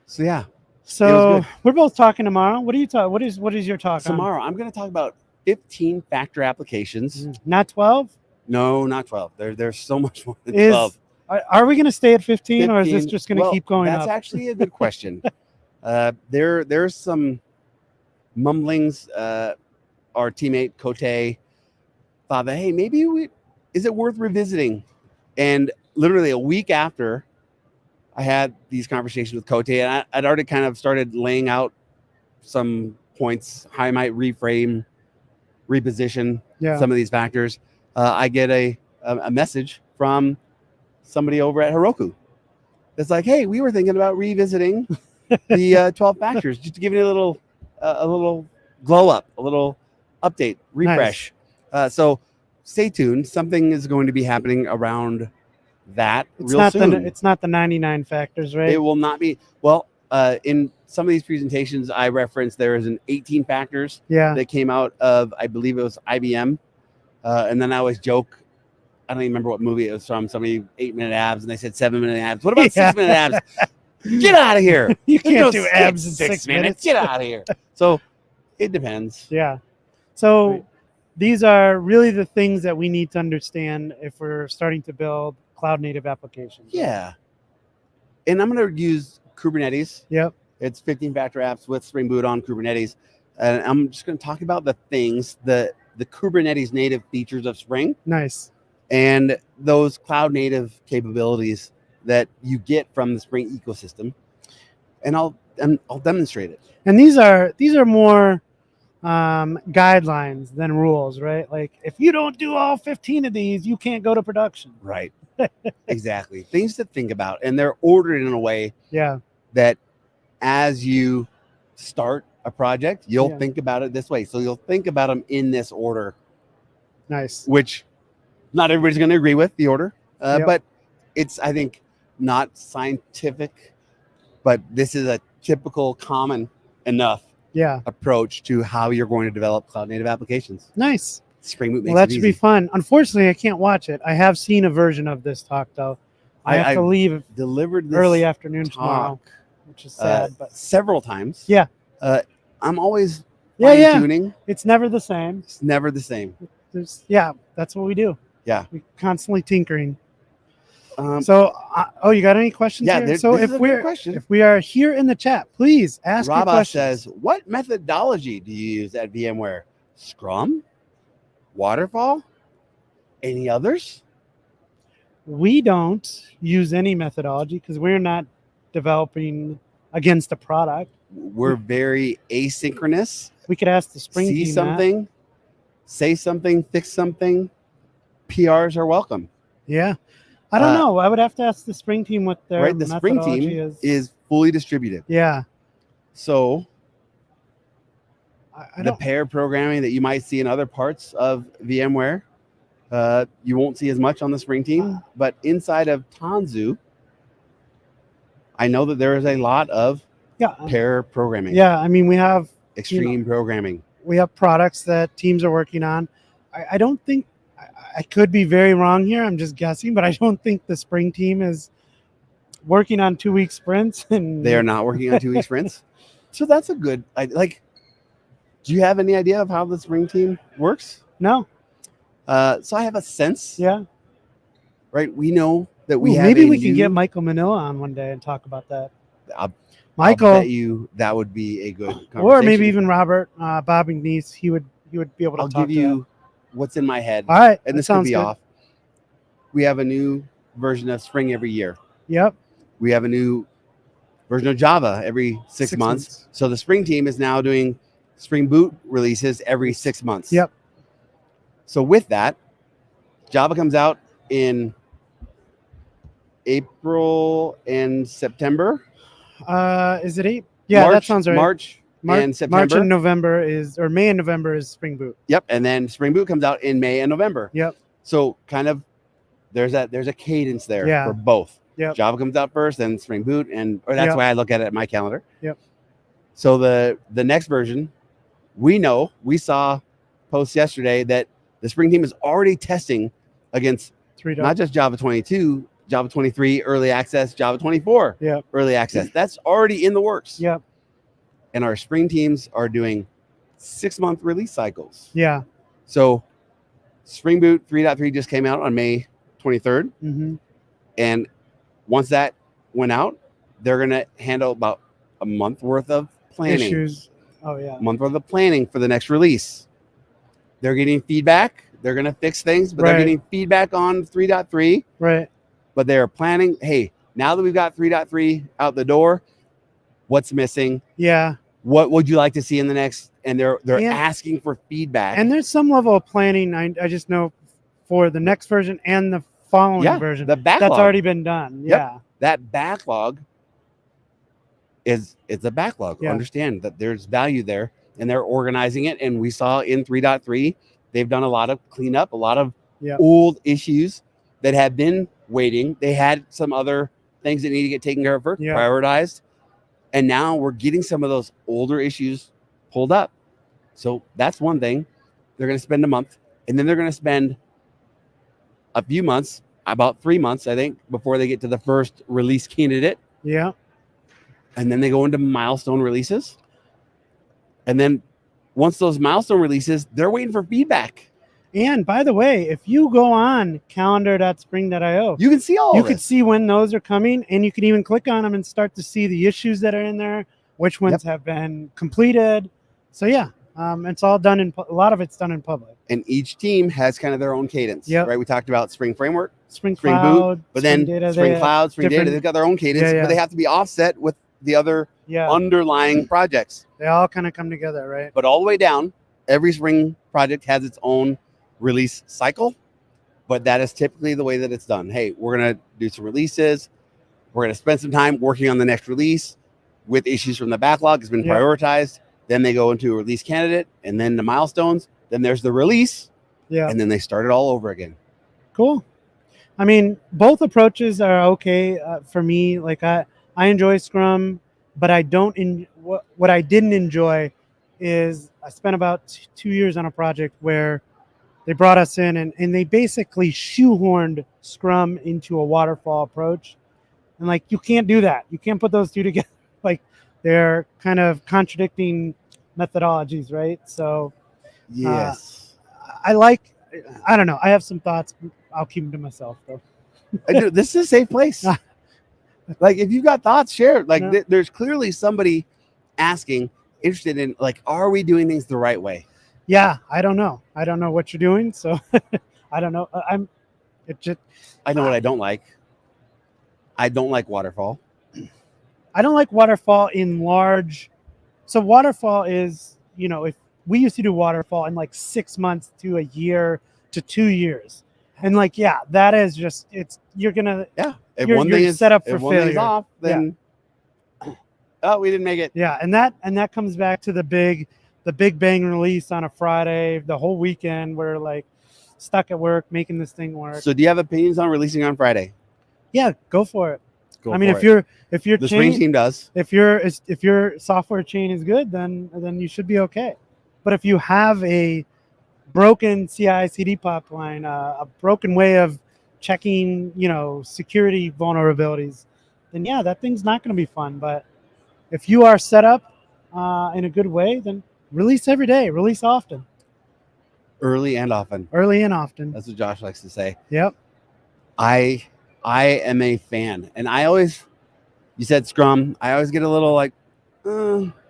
Speaker 2: So yeah.
Speaker 1: So we're both talking tomorrow. What are you talking? What is your talk
Speaker 2: tomorrow? I'm going to talk about 15 factor applications.
Speaker 1: Not 12?
Speaker 2: No, not 12. There's so much more than 12.
Speaker 1: Are we going to stay at 15, or is this just going to keep going up?
Speaker 2: That's actually a good question. There's some mumblings. Our teammate Cote thought that, hey, maybe is it worth revisiting? And literally a week after I had these conversations with Cote, and I'd already kind of started laying out some points, how I might reposition some of these factors. I get a message from somebody over at Heroku. It's like, hey, we were thinking about revisiting the 12 factors, just to give you a little glow up, a little update, refresh. Nice. So stay tuned. Something is going to be happening around that soon.
Speaker 1: It's not the 99 factors, right?
Speaker 2: It will not be. Well, in some of these presentations I referenced, there is an 18 factors that came out of, I believe it was IBM. And then I always joke, I don't even remember what movie it was from, somebody 8-minute abs, and they said 7-minute abs. What about 6-minute abs? Get out of here.
Speaker 1: You can't do abs in 6 minutes.
Speaker 2: Get out of here. So it depends.
Speaker 1: Yeah. So these are really the things that we need to understand if we're starting to build cloud native applications.
Speaker 2: Yeah. And I'm going to use Kubernetes.
Speaker 1: Yep.
Speaker 2: It's 15 factor apps with Spring Boot on Kubernetes. And I'm just going to talk about the things, the Kubernetes native features of Spring.
Speaker 1: Nice.
Speaker 2: And those cloud native capabilities that you get from the Spring ecosystem. And I'll demonstrate it.
Speaker 1: And these are more guidelines than rules, right? Like if you don't do all 15 of these, you can't go to production.
Speaker 2: Right. Exactly. Things to think about. And they're ordered in a way that as you start a project, you'll think about it this way. So you'll think about them in this order.
Speaker 1: Nice.
Speaker 2: Which not everybody's going to agree with the order, but it's, I think, not scientific, but this is a typical common enough approach to how you're going to develop cloud native applications.
Speaker 1: Nice.
Speaker 2: Spring Boot makes
Speaker 1: that should be fun. Unfortunately, I can't watch it. I have seen a version of this talk though. I have to leave
Speaker 2: delivered this
Speaker 1: early afternoon tomorrow, which is sad, but
Speaker 2: several times.
Speaker 1: Yeah.
Speaker 2: I'm always fine-tuning.
Speaker 1: It's never the same.
Speaker 2: It's never the same.
Speaker 1: That's what we do.
Speaker 2: Yeah.
Speaker 1: We're constantly tinkering. You got any questions?
Speaker 2: Yeah.
Speaker 1: So if we are here in the chat, please ask your questions.
Speaker 2: says, what methodology do you use at VMware? Scrum? Waterfall? Any others?
Speaker 1: We don't use any methodology because we're not developing against a product.
Speaker 2: We're very asynchronous.
Speaker 1: We could ask the spring
Speaker 2: See
Speaker 1: team
Speaker 2: something, say something, fix something. PRs are welcome.
Speaker 1: Yeah. I don't know. I would have to ask the spring team what their
Speaker 2: right. The spring
Speaker 1: methodology
Speaker 2: team is fully distributed.
Speaker 1: Yeah.
Speaker 2: So
Speaker 1: I
Speaker 2: the
Speaker 1: don't.
Speaker 2: pair programming that you might see in other parts of VMware, you won't see as much on the spring team. But inside of Tanzu, I know that there is a lot of pair programming.
Speaker 1: Yeah. I mean, we have
Speaker 2: extreme programming.
Speaker 1: We have products that teams are working on. I don't think, I could be very wrong here. I'm just guessing, but I don't think the spring team is working on 2-week sprints. And
Speaker 2: they are not working on 2-week sprints. So that's a good, do you have any idea of how the spring team works?
Speaker 1: No.
Speaker 2: So I have a sense.
Speaker 1: Yeah.
Speaker 2: Right. We know that we have
Speaker 1: maybe we can get Michael Manila on one day and talk about that.
Speaker 2: Michael, I'll bet you that would be a good conversation.
Speaker 1: Or maybe even Robert, Bob McNeese. He would be able to talk.
Speaker 2: I'll give you what's in my head.
Speaker 1: All right.
Speaker 2: And this could be off. We have a new version of Spring every year.
Speaker 1: Yep.
Speaker 2: We have a new version of Java every 6 months. So the Spring team is now doing Spring Boot releases every 6 months.
Speaker 1: Yep.
Speaker 2: So with that, Java comes out in April and September.
Speaker 1: Is it 8? Yeah, that sounds right.
Speaker 2: March and September.
Speaker 1: March and November May and November is Spring Boot.
Speaker 2: Yep. And then Spring Boot comes out in May and November.
Speaker 1: Yep.
Speaker 2: So kind of there's a cadence there for both.
Speaker 1: Yep.
Speaker 2: Java comes out first, then Spring Boot, or that's why I look at it at my calendar.
Speaker 1: Yep.
Speaker 2: So the next version, we saw posts yesterday that the Spring team is already testing against not just Java 22, Java 23 early access, Java 24 early access. That's already in the works.
Speaker 1: Yep.
Speaker 2: And our Spring teams are doing 6-month release cycles.
Speaker 1: Yeah.
Speaker 2: So Spring Boot 3.3 just came out on May 23rd.
Speaker 1: Mm-hmm.
Speaker 2: And once that went out, they're going to handle about a month worth of planning.
Speaker 1: Issues. Oh, yeah.
Speaker 2: A month worth of planning for the next release. They're getting feedback. They're going to fix things, but they're getting feedback on 3.3.
Speaker 1: Right.
Speaker 2: But they're planning, hey, now that we've got 3.3 out the door, what's missing?
Speaker 1: Yeah.
Speaker 2: What would you like to see in the next? And they're asking for feedback.
Speaker 1: And there's some level of planning. I just know for the next version and the following version.
Speaker 2: The backlog.
Speaker 1: That's already been done.
Speaker 2: Yep.
Speaker 1: Yeah.
Speaker 2: That backlog it's a backlog.
Speaker 1: Yeah.
Speaker 2: Understand that there's value there, and they're organizing it. And we saw in 3.3, they've done a lot of cleanup, a lot of old issues that have been waiting. They had some other things that need to get taken care of first, prioritized. And now we're getting some of those older issues pulled up. So that's one thing. They're going to spend a month, and then they're going to spend a few months, about 3 months, I think, before they get to the first release candidate.
Speaker 1: Yeah.
Speaker 2: And then they go into milestone releases. And then once those milestone releases, they're waiting for feedback.
Speaker 1: And by the way, if you go on calendar.spring.io,
Speaker 2: you can see
Speaker 1: you can see when those are coming, and you can even click on them and start to see the issues that are in there, which ones have been completed. So it's all done a lot of it's done in public.
Speaker 2: And each team has kind of their own cadence. Right? We talked about Spring Framework,
Speaker 1: Spring Cloud,
Speaker 2: Boot, but then Spring Cloud, Spring Data, they've got their own cadence, but they have to be offset with the other underlying projects.
Speaker 1: They all kind of come together, right?
Speaker 2: But all the way down, every Spring project has its own release cycle, but that is typically the way that it's done. Hey, we're going to do some releases. We're going to spend some time working on the next release with issues from the backlog has been prioritized. Then they go into a release candidate, and then the milestones. Then there's the release, and then they start it all over again.
Speaker 1: Cool. I mean, both approaches are okay for me. Like I enjoy Scrum, but I don't. What I didn't enjoy is I spent about 2 years on a project where they brought us in and they basically shoehorned Scrum into a waterfall approach. And like, you can't do that. You can't put those two together. Like, they're kind of contradicting methodologies, right? So
Speaker 2: yes,
Speaker 1: I don't know. I have some thoughts. I'll keep them to myself though.
Speaker 2: This is a safe place. Like, if you've got thoughts, share. Like, there's clearly somebody asking, interested in, like, are we doing things the right way?
Speaker 1: Yeah, I don't know. I don't know what you're doing, so I don't know. I know what I don't like. I don't like waterfall. I don't like waterfall in large. So waterfall is, if we used to do waterfall in like 6 months to a year to 2 years. And like, yeah, that is just, you're going to,
Speaker 2: If
Speaker 1: you're,
Speaker 2: one
Speaker 1: you're
Speaker 2: thing is
Speaker 1: set up
Speaker 2: if
Speaker 1: for
Speaker 2: one thing is
Speaker 1: failure.
Speaker 2: off, then oh, we didn't make it.
Speaker 1: Yeah. And that comes back to the big bang release on a Friday, the whole weekend we're like stuck at work making this thing work.
Speaker 2: So do you have opinions on releasing on Friday?
Speaker 1: Yeah, go for it.
Speaker 2: Go
Speaker 1: I mean,
Speaker 2: for
Speaker 1: if
Speaker 2: it.
Speaker 1: your
Speaker 2: The spring
Speaker 1: chain,
Speaker 2: team does.
Speaker 1: if your software chain is good, then you should be okay. But if you have a broken CI/CD pipeline, a broken way of checking, security vulnerabilities, then yeah, that thing's not going to be fun. But if you are set up in a good way, then release every day, release often,
Speaker 2: Early and often.
Speaker 1: early and often.
Speaker 2: That's what Josh likes to say.
Speaker 1: Yep.
Speaker 2: I am a fan, and you said Scrum. I always get a little like,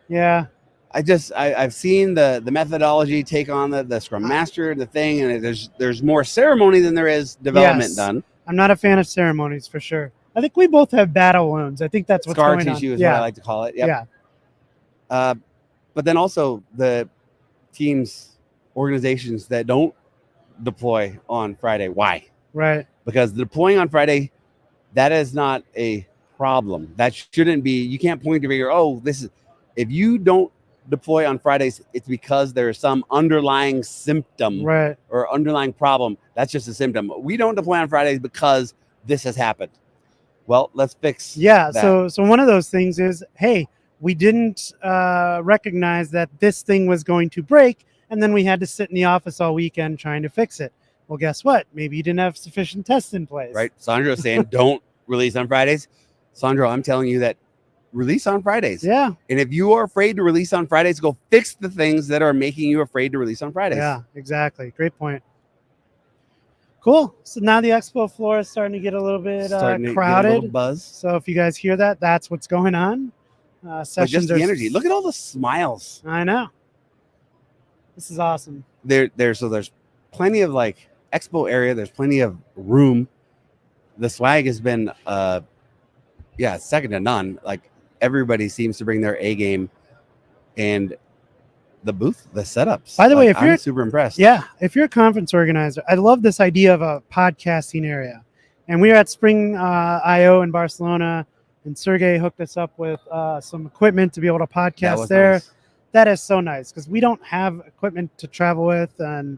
Speaker 1: Yeah.
Speaker 2: I've seen the methodology take on the Scrum Master, the thing, and there's more ceremony than there is development done.
Speaker 1: I'm not a fan of ceremonies for sure. I think we both have battle wounds. I think that's what's
Speaker 2: Scar
Speaker 1: going on.
Speaker 2: tissue is what I like to call it. Yep.
Speaker 1: Yeah.
Speaker 2: But then also the teams, organizations that don't deploy on Friday. Why?
Speaker 1: Right.
Speaker 2: Because deploying on Friday, that is not a problem. That shouldn't be. You can't point to figure, this is. If you don't deploy on Fridays, it's because there's some underlying symptom or underlying problem. That's just a symptom. We don't deploy on Fridays because this has happened. Well, let's fix that.
Speaker 1: So one of those things is, hey, we didn't recognize that this thing was going to break, and then we had to sit in the office all weekend trying to fix it. Well, guess what? Maybe you didn't have sufficient tests in place.
Speaker 2: Right. Sandro's saying don't release on Fridays. Sandro, I'm telling you that release on Fridays.
Speaker 1: Yeah.
Speaker 2: And if you are afraid to release on Fridays, go fix the things that are making you afraid to release on Fridays.
Speaker 1: Yeah, exactly. Great point. Cool. So now the expo floor is starting to get a little bit crowded.
Speaker 2: Get a little buzz.
Speaker 1: So if you guys hear that, that's what's going on. Sessions
Speaker 2: just the energy. Look at all the smiles.
Speaker 1: I know. This is awesome.
Speaker 2: So there's plenty of like expo area. There's plenty of room. The swag has been second to none. Like everybody seems to bring their A game, and the booth, the setups.
Speaker 1: By the way, if
Speaker 2: I'm super impressed.
Speaker 1: Yeah, if you're a conference organizer, I love this idea of a podcasting area. And we were at Spring IO in Barcelona, and Sergey hooked us up with some equipment to be able to podcast there.
Speaker 2: Nice.
Speaker 1: That is so nice because we don't have equipment to travel with, and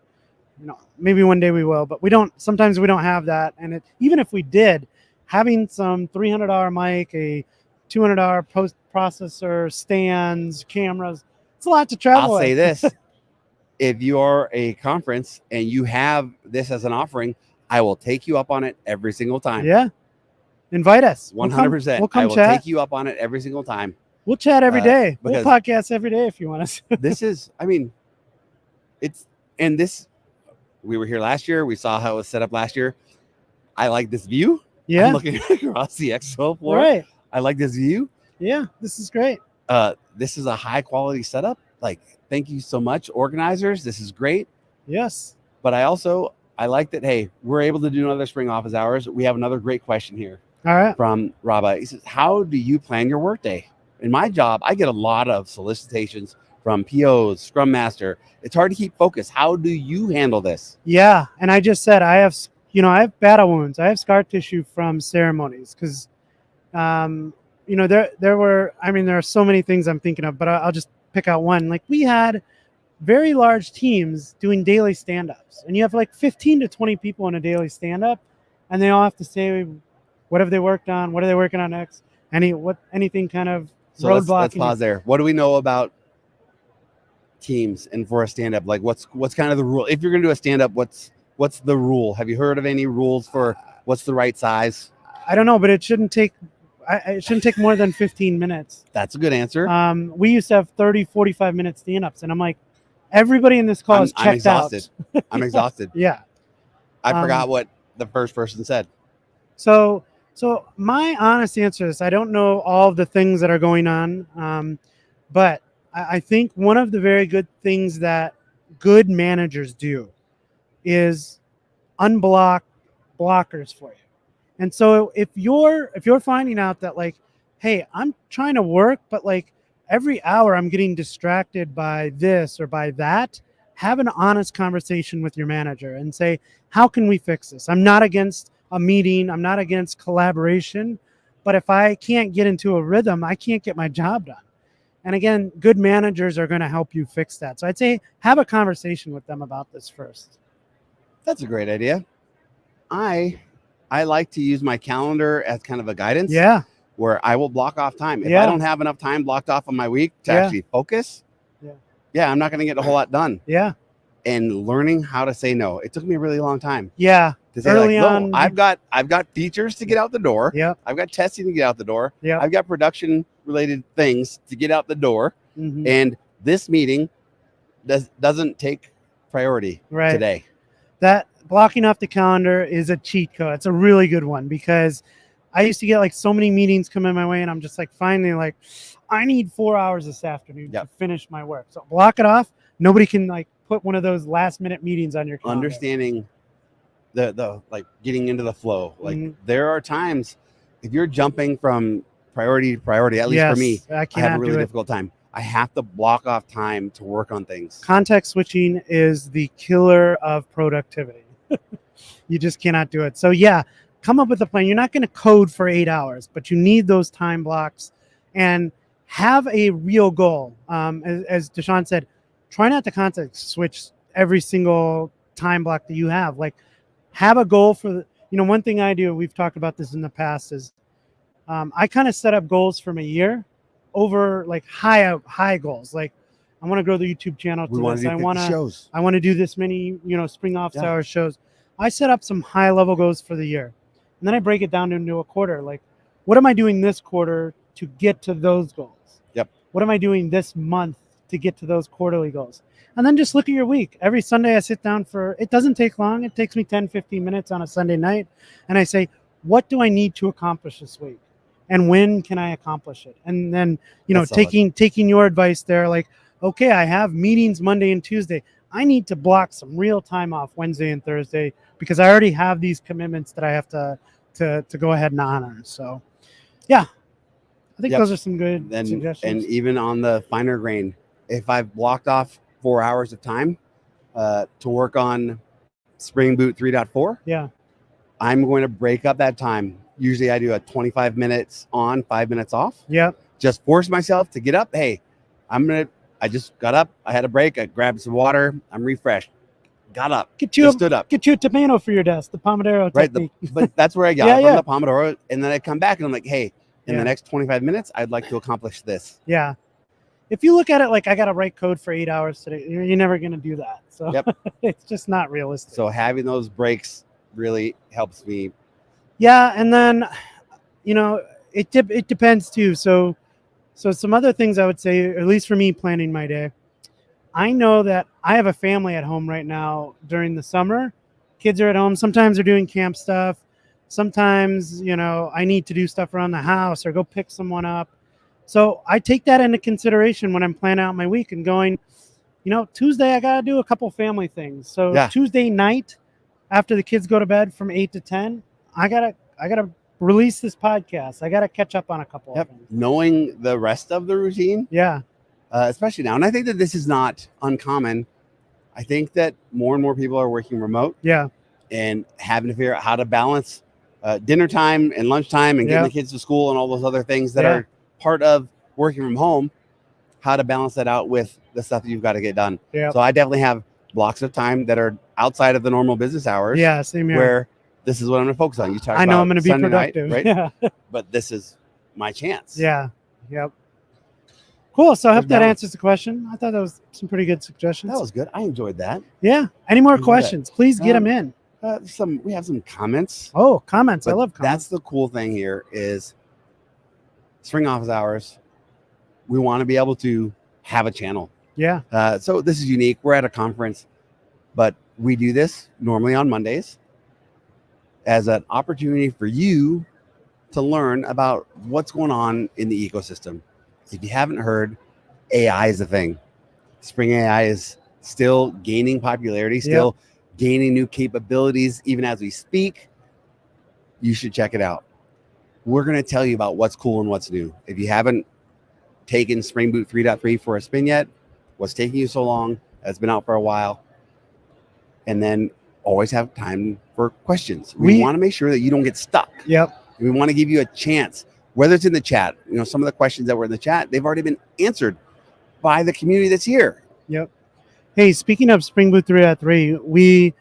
Speaker 1: maybe one day we will, but we don't. Sometimes we don't have that, and even if we did, having some $300 mic, a $200 post processor, stands, cameras. It's a lot to travel.
Speaker 2: I'll say this. If you are a conference and you have this as an offering, I will take you up on it every single time.
Speaker 1: Yeah. Invite us.
Speaker 2: 100%.
Speaker 1: We'll come
Speaker 2: I will
Speaker 1: chat.
Speaker 2: take you up on it every single time.
Speaker 1: We'll chat every day. We'll podcast every day if you want us.
Speaker 2: We were here last year. We saw how it was set up last year. I like this view.
Speaker 1: Yeah.
Speaker 2: I'm looking across the expo floor.
Speaker 1: Right.
Speaker 2: I like this view.
Speaker 1: Yeah, this is great.
Speaker 2: This is a high quality setup. Like, thank you so much, organizers. This is great.
Speaker 1: Yes.
Speaker 2: But I like that, hey, we're able to do another spring office hours. We have another great question here.
Speaker 1: All right.
Speaker 2: From Rabba. He says, how do you plan your workday? In my job, I get a lot of solicitations from POs, Scrum Master. It's hard to keep focus. How do you handle this?
Speaker 1: Yeah. And I just said, I have battle wounds. I have scar tissue from ceremonies because, there are so many things I'm thinking of, but I'll just pick out one. Like we had very large teams doing daily stand-ups, and you have like 15 to 20 people in a daily stand-up, and they all have to say, what have they worked on? What are they working on next? Anything kind of roadblock.
Speaker 2: Let's pause there. What do we know about teams and for a stand-up? Like what's kind of the rule? If you're going to do a stand-up, what's the rule? Have you heard of any rules for what's the right size?
Speaker 1: I don't know, but it shouldn't take more than 15 minutes.
Speaker 2: That's a good answer.
Speaker 1: We used to have 30, 45 minute stand-ups, and I'm like, everybody in this call is checked out.
Speaker 2: I'm exhausted.
Speaker 1: Yeah.
Speaker 2: I forgot what the first person said.
Speaker 1: So my honest answer is I don't know all of the things that are going on, but I think one of the very good things that good managers do is unblock blockers for you. And so if you're finding out that like, hey, I'm trying to work, but like every hour I'm getting distracted by this or by that. Have an honest conversation with your manager and say, how can we fix this? I'm not against a meeting. I'm not against collaboration. But if I can't get into a rhythm, I can't get my job done. And again, good managers are going to help you fix that. So I'd say have a conversation with them about this first.
Speaker 2: That's a great idea. I like to use my calendar as kind of a guidance.
Speaker 1: Yeah.
Speaker 2: Where I will block off time. If I don't have enough time blocked off on my week to actually focus, I'm not going to get a whole lot done.
Speaker 1: Yeah.
Speaker 2: And learning how to say no. It took me a really long time.
Speaker 1: Yeah.
Speaker 2: To say
Speaker 1: early
Speaker 2: like,
Speaker 1: on,
Speaker 2: no, I've got features to get out the door.
Speaker 1: Yep.
Speaker 2: I've got testing to get out the door.
Speaker 1: Yep.
Speaker 2: I've got production related things to get out the door.
Speaker 1: Mm-hmm.
Speaker 2: And this meeting doesn't take priority today.
Speaker 1: That blocking off the calendar is a cheat code. It's a really good one because I used to get like so many meetings coming my way and I'm just like finally like I need 4 hours this afternoon to finish my work. So block it off. Nobody can like put one of those last minute meetings on your calendar.
Speaker 2: Understanding the like getting into the flow. Like there are times if you're jumping from priority to priority, at least for me, I have a really difficult time. I have to block off time to work on things.
Speaker 1: Context switching is the killer of productivity. You just cannot do it. So come up with a plan. You're not going to code for 8 hours, but you need those time blocks and have a real goal. As DaShaun said, try not to context switch every single time block that you have. Like have a goal for one thing I do, we've talked about this in the past, is I kind of set up goals from a year over like high goals. Like I want to grow the YouTube channel to this. I want to do this many, spring office hours shows. I set up some high level goals for the year. And then I break it down into a quarter. Like, what am I doing this quarter to get to those goals?
Speaker 2: Yep.
Speaker 1: What am I doing this month to get to those quarterly goals? And then just look at your week. Every Sunday I sit down it doesn't take long. It takes me 10, 15 minutes on a Sunday night. And I say, what do I need to accomplish this week? And when can I accomplish it? And then, taking your advice there, like, okay, I have meetings Monday and Tuesday. I need to block some real time off Wednesday and Thursday because I already have these commitments that I have to go ahead and honor. So, I think those are some good suggestions.
Speaker 2: And even on the finer grain, if I've blocked off 4 hours of time to work on Spring Boot 3.4, I'm going to break up that time. Usually I do a 25 minutes on, 5 minutes off. Just force myself to get up. Hey, I just got up. I had a break. I grabbed some water. I'm refreshed. Got up. Stood up.
Speaker 1: Get you a tomato for your desk, the Pomodoro technique.
Speaker 2: But that's where I got from the Pomodoro. And then I come back and I'm like, hey, in the next 25 minutes, I'd like to accomplish this.
Speaker 1: Yeah. If you look at it like I got to write code for 8 hours today, you're never going to do that. So it's just not realistic.
Speaker 2: So having those breaks really helps me.
Speaker 1: Yeah. And then, it depends too. So some other things I would say, at least for me planning my day, I know that I have a family at home right now during the summer. Kids are at home. Sometimes they're doing camp stuff. Sometimes, I need to do stuff around the house or go pick someone up. So I take that into consideration when I'm planning out my week and going, Tuesday I got to do a couple family things. So Tuesday night after the kids go to bed from 8 to 10, I got to release this podcast. I got to catch up on a couple of things.
Speaker 2: Knowing the rest of the routine. Especially now. And I think that this is not uncommon. I think that more and more people are working remote. And having to figure out how to balance dinner time and lunchtime and getting the kids to school and all those other things that are part of working from home, how to balance that out with the stuff that you've got to get done. So I definitely have blocks of time that are outside of the normal business hours.
Speaker 1: Same here.
Speaker 2: Where this is what I'm going to focus on. You talk
Speaker 1: I know
Speaker 2: about
Speaker 1: I'm going to be
Speaker 2: Sunday
Speaker 1: productive.
Speaker 2: Night, right? But this is my chance.
Speaker 1: Cool. So I hope that answers the question. I thought that was some pretty good suggestions.
Speaker 2: That was good. I enjoyed that.
Speaker 1: Any more questions? Please get them in.
Speaker 2: We have some comments.
Speaker 1: Oh, comments. I love comments.
Speaker 2: That's the cool thing here is spring office hours. We want to be able to have a channel. So this is unique. We're at a conference, but we do this normally on Mondays as an opportunity for you to learn about what's going on in the ecosystem. If you haven't heard, AI is a thing. Spring AI is still gaining popularity, still gaining new capabilities, even as we speak. You should check it out. we're going to tell you about what's cool and what's new. If you haven't taken Spring Boot 3.3 for a spin yet, what's taking you so long? It's been out for a while. And then always have time for questions. We want to make sure that you don't get stuck.
Speaker 1: Yep.
Speaker 2: We want to give you a chance, whether it's in the chat. You know, some of the questions that were in the chat, they've already been answered by the community that's here.
Speaker 1: Yep. Hey, speaking of Spring Boot 3.3, we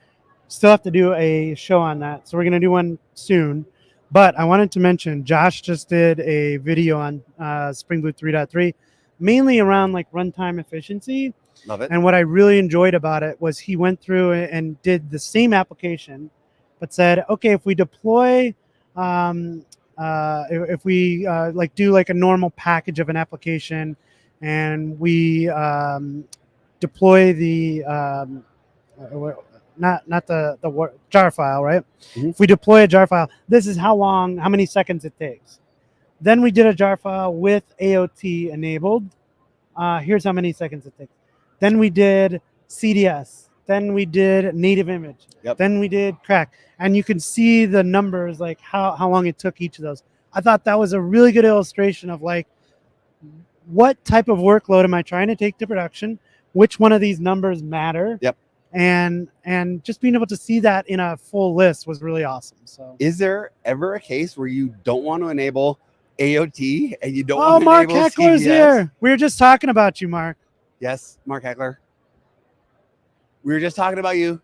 Speaker 1: still have to do a show on that. So we're going to do one soon. But I wanted to mention, Josh just did a video on Spring Boot 3.3, mainly around like runtime efficiency.
Speaker 2: Love it.
Speaker 1: And what I really enjoyed about it was he went through and did the same application, but said, okay, if we deploy, if we like do like a normal package of an application, and we deploy the not the jar file, right?
Speaker 2: Mm-hmm.
Speaker 1: If we deploy a jar file, this is how many seconds it takes. Then we did a jar file with AOT enabled. Here's how many seconds it takes. Then we did CDS. Then we did native image.
Speaker 2: Yep.
Speaker 1: Then we did crack. And you can see the numbers, like how long it took each of those. I thought that was a really good illustration of like, what type of workload am I trying to take to production? Which one of these numbers matter?
Speaker 2: Yep.
Speaker 1: And just being able to see that in a full list was really awesome. So,
Speaker 2: is there ever a case where you don't want to enable AOT and you don't
Speaker 1: oh,
Speaker 2: want to
Speaker 1: Mark
Speaker 2: enable
Speaker 1: Heckler's
Speaker 2: CDS?
Speaker 1: here. We were just talking about you, Mark.
Speaker 2: Yes, Mark Heckler. We were just talking about you.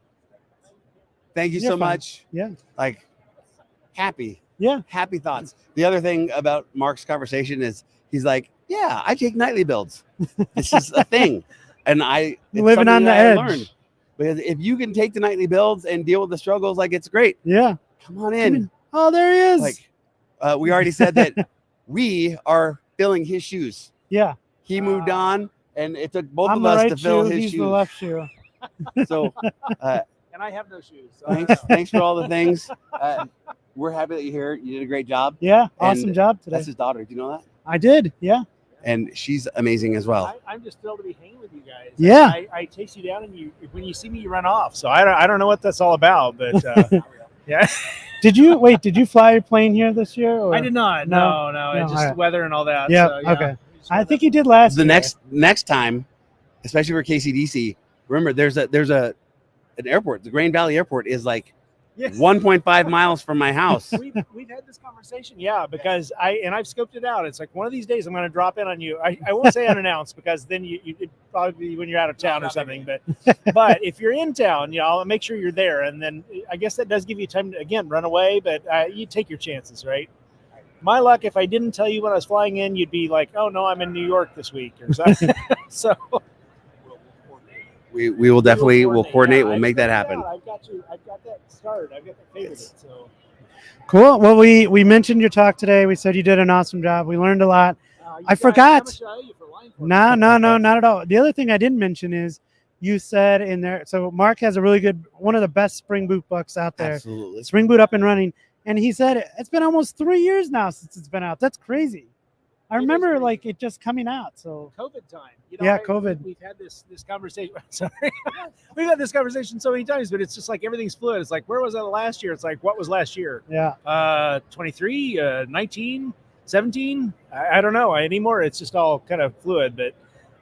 Speaker 2: Thank you
Speaker 1: You're
Speaker 2: so
Speaker 1: fine.
Speaker 2: much.
Speaker 1: Yeah.
Speaker 2: Like, happy.
Speaker 1: Yeah.
Speaker 2: Happy thoughts. The other thing about Mark's conversation is he's like, yeah, I take nightly builds. It's just a thing. And it's
Speaker 1: living on
Speaker 2: something
Speaker 1: the
Speaker 2: that I
Speaker 1: edge.
Speaker 2: learned. Because if you can take the nightly builds and deal with the struggles, like, it's great.
Speaker 1: Yeah.
Speaker 2: Come on in.
Speaker 1: Oh, there he is.
Speaker 2: Like, we already said that we are filling his shoes.
Speaker 1: Yeah.
Speaker 2: He moved on, and it took both
Speaker 1: I'm
Speaker 2: of
Speaker 1: the
Speaker 2: us
Speaker 1: right
Speaker 2: to fill
Speaker 1: shoe.
Speaker 2: his
Speaker 1: He's
Speaker 2: shoes.
Speaker 1: the left shoe.
Speaker 2: So,
Speaker 3: and I have no shoes. So
Speaker 2: thanks for all the things. We're happy that you're here. You did a great job.
Speaker 1: Yeah. Awesome
Speaker 2: And
Speaker 1: job today.
Speaker 2: That's his daughter. Do you know that?
Speaker 1: I did. Yeah.
Speaker 2: And she's amazing as well.
Speaker 3: I'm just thrilled to be hanging with you guys.
Speaker 1: Yeah.
Speaker 3: I chase you down, and when you see me, you run off. So I don't know what that's all about, but yeah.
Speaker 1: Did you fly your plane here this year? Or?
Speaker 3: I did not. No. It's just
Speaker 1: all right.
Speaker 3: weather and all that.
Speaker 1: Yeah.
Speaker 3: So,
Speaker 1: Okay. I think you did last
Speaker 2: The
Speaker 1: year.
Speaker 2: next time, especially for KCDC, remember there's an airport. The Grain Valley Airport is like 1.5 miles from my house.
Speaker 3: We've had this conversation, because I've scoped it out. It's like one of these days I'm going to drop in on you. I won't say unannounced, because then it'd probably be when you're out of town or something. But if you're in town, I'll make sure you're there, and then I guess that does give you time to again run away. But you take your chances, right? My luck, if I didn't tell you when I was flying in, you'd be like, "Oh no, I'm in New York this week," or something. So.
Speaker 2: We will definitely coordinate.
Speaker 3: Yeah,
Speaker 2: we'll make that happen.
Speaker 3: I've got that started. I've got that favored. So
Speaker 1: Cool. Well, we mentioned your talk today. We said you did an awesome job. We learned a lot. I forgot. No, not at all. The other thing I didn't mention is you said in there. So Mark has a really good, one of the best Spring Boot books out there.
Speaker 2: Absolutely.
Speaker 1: Spring Boot Up and Running. And he said it's been almost 3 years now since it's been out. That's crazy. I remember like it just coming out. So
Speaker 3: COVID time.
Speaker 1: COVID.
Speaker 3: We've had this conversation. Sorry, we've had this conversation so many times, but it's just like everything's fluid. It's like, where was I last year? It's like, what was last year?
Speaker 1: Yeah.
Speaker 3: 23, 19, 17. I don't know anymore. It's just all kind of fluid. But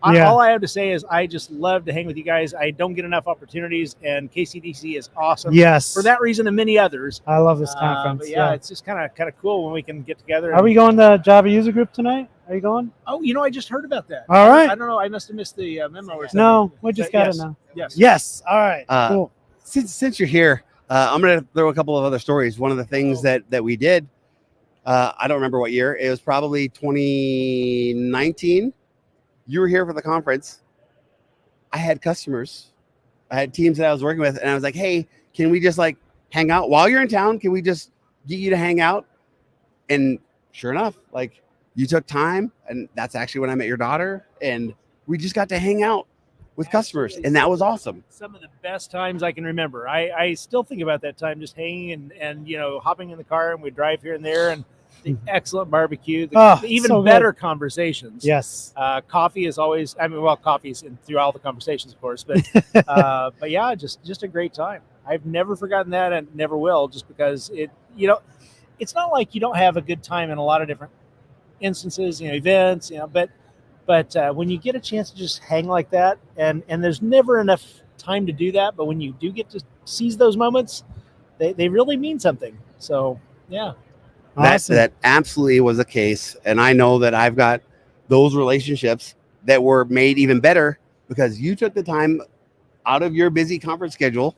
Speaker 3: all I have to say is I just love to hang with you guys. I don't get enough opportunities, and KCDC is awesome.
Speaker 1: Yes.
Speaker 3: For that reason and many others.
Speaker 1: I love this conference.
Speaker 3: But yeah, it's just kind of cool when we can get together.
Speaker 1: Are we going to Java user group tonight? Are you going?
Speaker 3: Oh, I just heard about that.
Speaker 1: All right.
Speaker 3: I don't know. I must have missed the memo or something.
Speaker 1: No, we just got it now. Yes. All right. Cool.
Speaker 2: Since you're here, I'm going to throw a couple of other stories. One of the things that we did, I don't remember what year. It was probably 2019. You were here for the conference. I had customers. I had teams that I was working with, and I was like, hey, can we just like hang out while you're in town? Can we just get you to hang out? And sure enough, like you took time, and that's actually when I met your daughter, and we just got to hang out with customers, and that was awesome.
Speaker 3: Some of the best times I can remember. I still think about that time, just hanging and hopping in the car, and we'd drive here and there, and the excellent barbecue, the even
Speaker 1: so
Speaker 3: better conversations.
Speaker 1: Yes.
Speaker 3: Coffee is always, coffee's through all the conversations, of course, but but yeah, just a great time. I've never forgotten that, and never will, just because it's not like you don't have a good time in a lot of different instances, events, but when you get a chance to just hang like that, and there's never enough time to do that, but when you do get to seize those moments, they really mean something. So yeah.
Speaker 1: Awesome.
Speaker 2: That absolutely was the case. And I know that I've got those relationships that were made even better because you took the time out of your busy conference schedule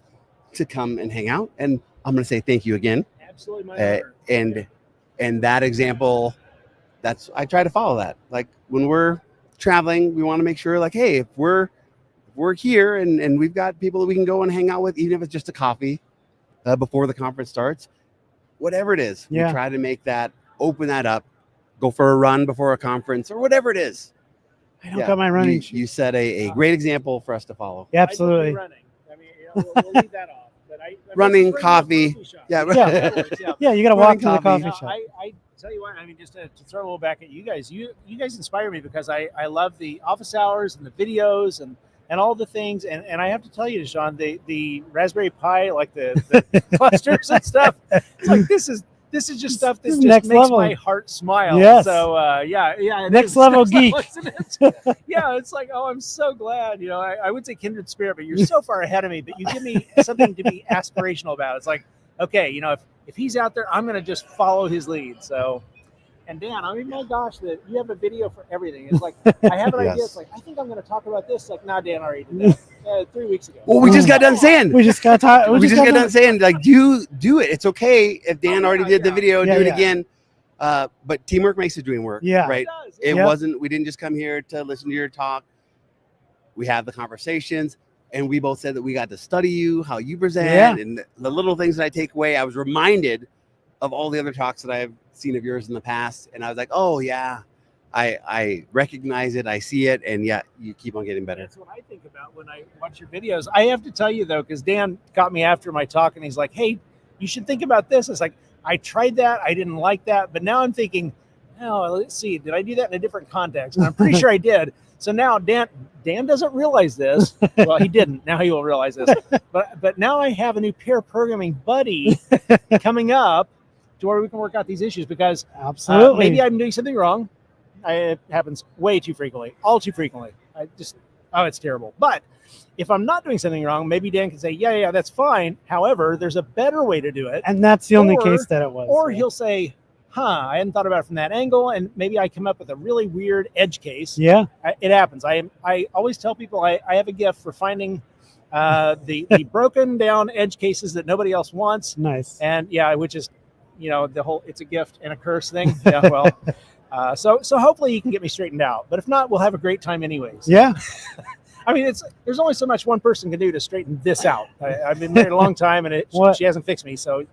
Speaker 2: to come and hang out. And I'm going to say thank you again.
Speaker 3: Absolutely my honor.
Speaker 2: And that example, I try to follow that. Like when we're traveling, we want to make sure like, hey, if we're here and we've got people that we can go and hang out with, even if it's just a coffee before the conference starts, whatever it is, we try to make that, open that up, go for a run before a conference or whatever it is.
Speaker 1: I don't got my running shoes.
Speaker 2: You set a great example for us to follow.
Speaker 1: Yeah, absolutely.
Speaker 3: Running. I mean, we'll leave that off. But
Speaker 2: running, coffee.
Speaker 1: Yeah, you got to walk to the coffee shop.
Speaker 3: I tell you what, I mean, just to throw a little back at you guys, you guys inspire me because I love the office hours and the videos and all the things. And I have to tell you, DaShaun, the Raspberry Pi, like the clusters and stuff, it's like this is just stuff that just makes level. My heart smile.
Speaker 1: Yes.
Speaker 3: So yeah.
Speaker 1: Next level geek.
Speaker 3: Yeah, it's like, oh, I'm so glad. I would say kindred spirit, but you're so far ahead of me. But you give me something to be aspirational about. It's like, okay, if he's out there, I'm gonna just follow his lead. So. And Dan, I mean, my gosh, that you have a video for everything. It's like, I have an idea. It's like, I think I'm going to talk about this. Like, nah, Dan already did that 3 weeks ago.
Speaker 2: Well, we just got done saying.
Speaker 1: We just got
Speaker 2: done saying, like, do it. It's okay if Dan already did the video, do it again. But teamwork makes the dream work.
Speaker 1: Yeah.
Speaker 2: Right. It wasn't, we didn't just come here to listen to your talk. We have the conversations. And we both said that we got to study you, how you present, and the little things that I take away. I was reminded of all the other talks that I've seen of yours in the past, and I was like, oh yeah, I recognize it, I see it, and yeah, you keep on getting better.
Speaker 3: That's what I think about when I watch your videos. I have to tell you though, because Dan got me after my talk and he's like, hey, you should think about this. It's like, I tried that, I didn't like that, but now I'm thinking, oh, let's see, did I do that in a different context? And I'm pretty sure I did. So now Dan doesn't realize this. Well, he didn't. Now he will realize this. But now I have a new pair programming buddy coming up to where we can work out these issues because
Speaker 1: absolutely
Speaker 3: maybe I'm doing something wrong. It happens way too frequently, all too frequently. It's terrible. But if I'm not doing something wrong, maybe Dan can say, yeah, that's fine. However, there's a better way to do it.
Speaker 1: And that's the only case that it was.
Speaker 3: Or he'll say, I hadn't thought about it from that angle. And maybe I come up with a really weird edge case.
Speaker 1: Yeah.
Speaker 3: It happens. I always tell people I have a gift for finding the broken down edge cases that nobody else wants.
Speaker 1: Nice.
Speaker 3: And which is, the whole it's a gift and a curse thing. Yeah, well, so hopefully you can get me straightened out. But if not, we'll have a great time anyways.
Speaker 1: Yeah.
Speaker 3: I mean, there's only so much one person can do to straighten this out. I've been married a long time, and she hasn't fixed me. So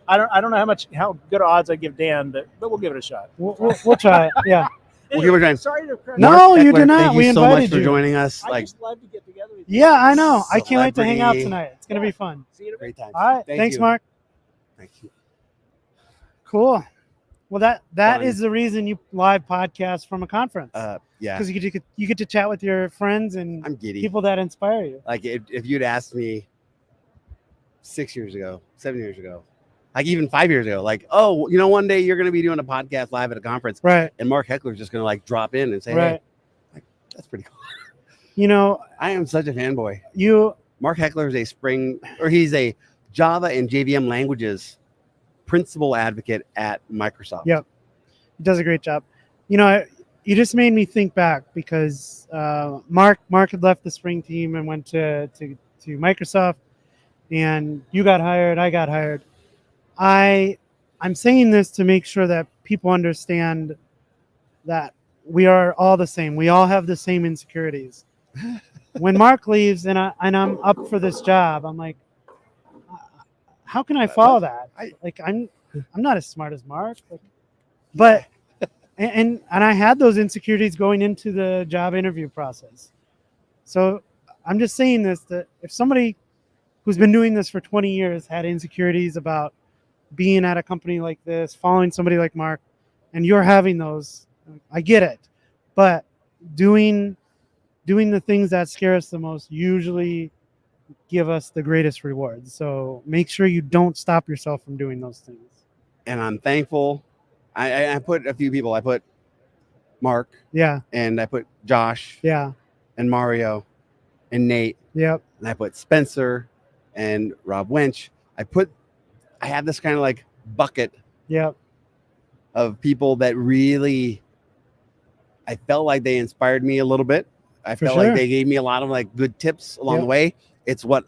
Speaker 3: I don't know how good odds I give Dan, but we'll give it a shot.
Speaker 1: We'll try it. Yeah.
Speaker 2: We'll give it a try.
Speaker 3: Sorry to
Speaker 1: no, you did not.
Speaker 2: Thank
Speaker 1: we
Speaker 2: you so
Speaker 1: invited
Speaker 2: much for
Speaker 1: you.
Speaker 2: joining us.
Speaker 3: I just love to get together with you.
Speaker 1: Yeah, I know. I can't wait to hang out tonight. It's gonna be fun.
Speaker 3: See you
Speaker 2: Great time.
Speaker 1: All right. Thanks, Mark.
Speaker 2: Thank you.
Speaker 1: Cool. Well, that is the reason you live podcast from a conference.
Speaker 2: Yeah.
Speaker 1: Because you get to chat with your friends and
Speaker 2: I'm giddy.
Speaker 1: people that inspire you.
Speaker 2: Like if you'd asked me 6 years ago, 7 years ago, like even 5 years ago, like, oh, one day you're going to be doing a podcast live at a conference.
Speaker 1: Right.
Speaker 2: And Mark Heckler's just going to like drop in and say, hey, like, that's pretty cool.
Speaker 1: I
Speaker 2: am such a fanboy. Mark Heckler is he's a Java and JVM languages principal advocate at Microsoft.
Speaker 1: Yep. He does a great job. You just made me think back because Mark had left the Spring team and went to Microsoft, and you got hired, I got hired. I'm saying this to make sure that people understand that we are all the same. We all have the same insecurities. When Mark leaves and I'm up for this job, I'm like, how can I follow that? I'm not as smart as Mark, but and I had those insecurities going into the job interview process. So I'm just saying this, that if somebody who's been doing this for 20 years had insecurities about being at a company like this, following somebody like Mark, and you're having those, I get it. But doing the things that scare us the most usually give us the greatest rewards. So make sure you don't stop yourself from doing those things.
Speaker 2: and I'm thankful. I put a few people. I put Mark
Speaker 1: Yeah.
Speaker 2: and I put Josh
Speaker 1: Yeah.
Speaker 2: and Mario and Nate
Speaker 1: Yep.
Speaker 2: and I put Spencer and Rob Winch. I have this kind of like bucket
Speaker 1: Yep.
Speaker 2: of people that really, I felt like they inspired me a little bit. I
Speaker 1: For
Speaker 2: felt
Speaker 1: sure.
Speaker 2: like they gave me a lot of like good tips along the way. It's what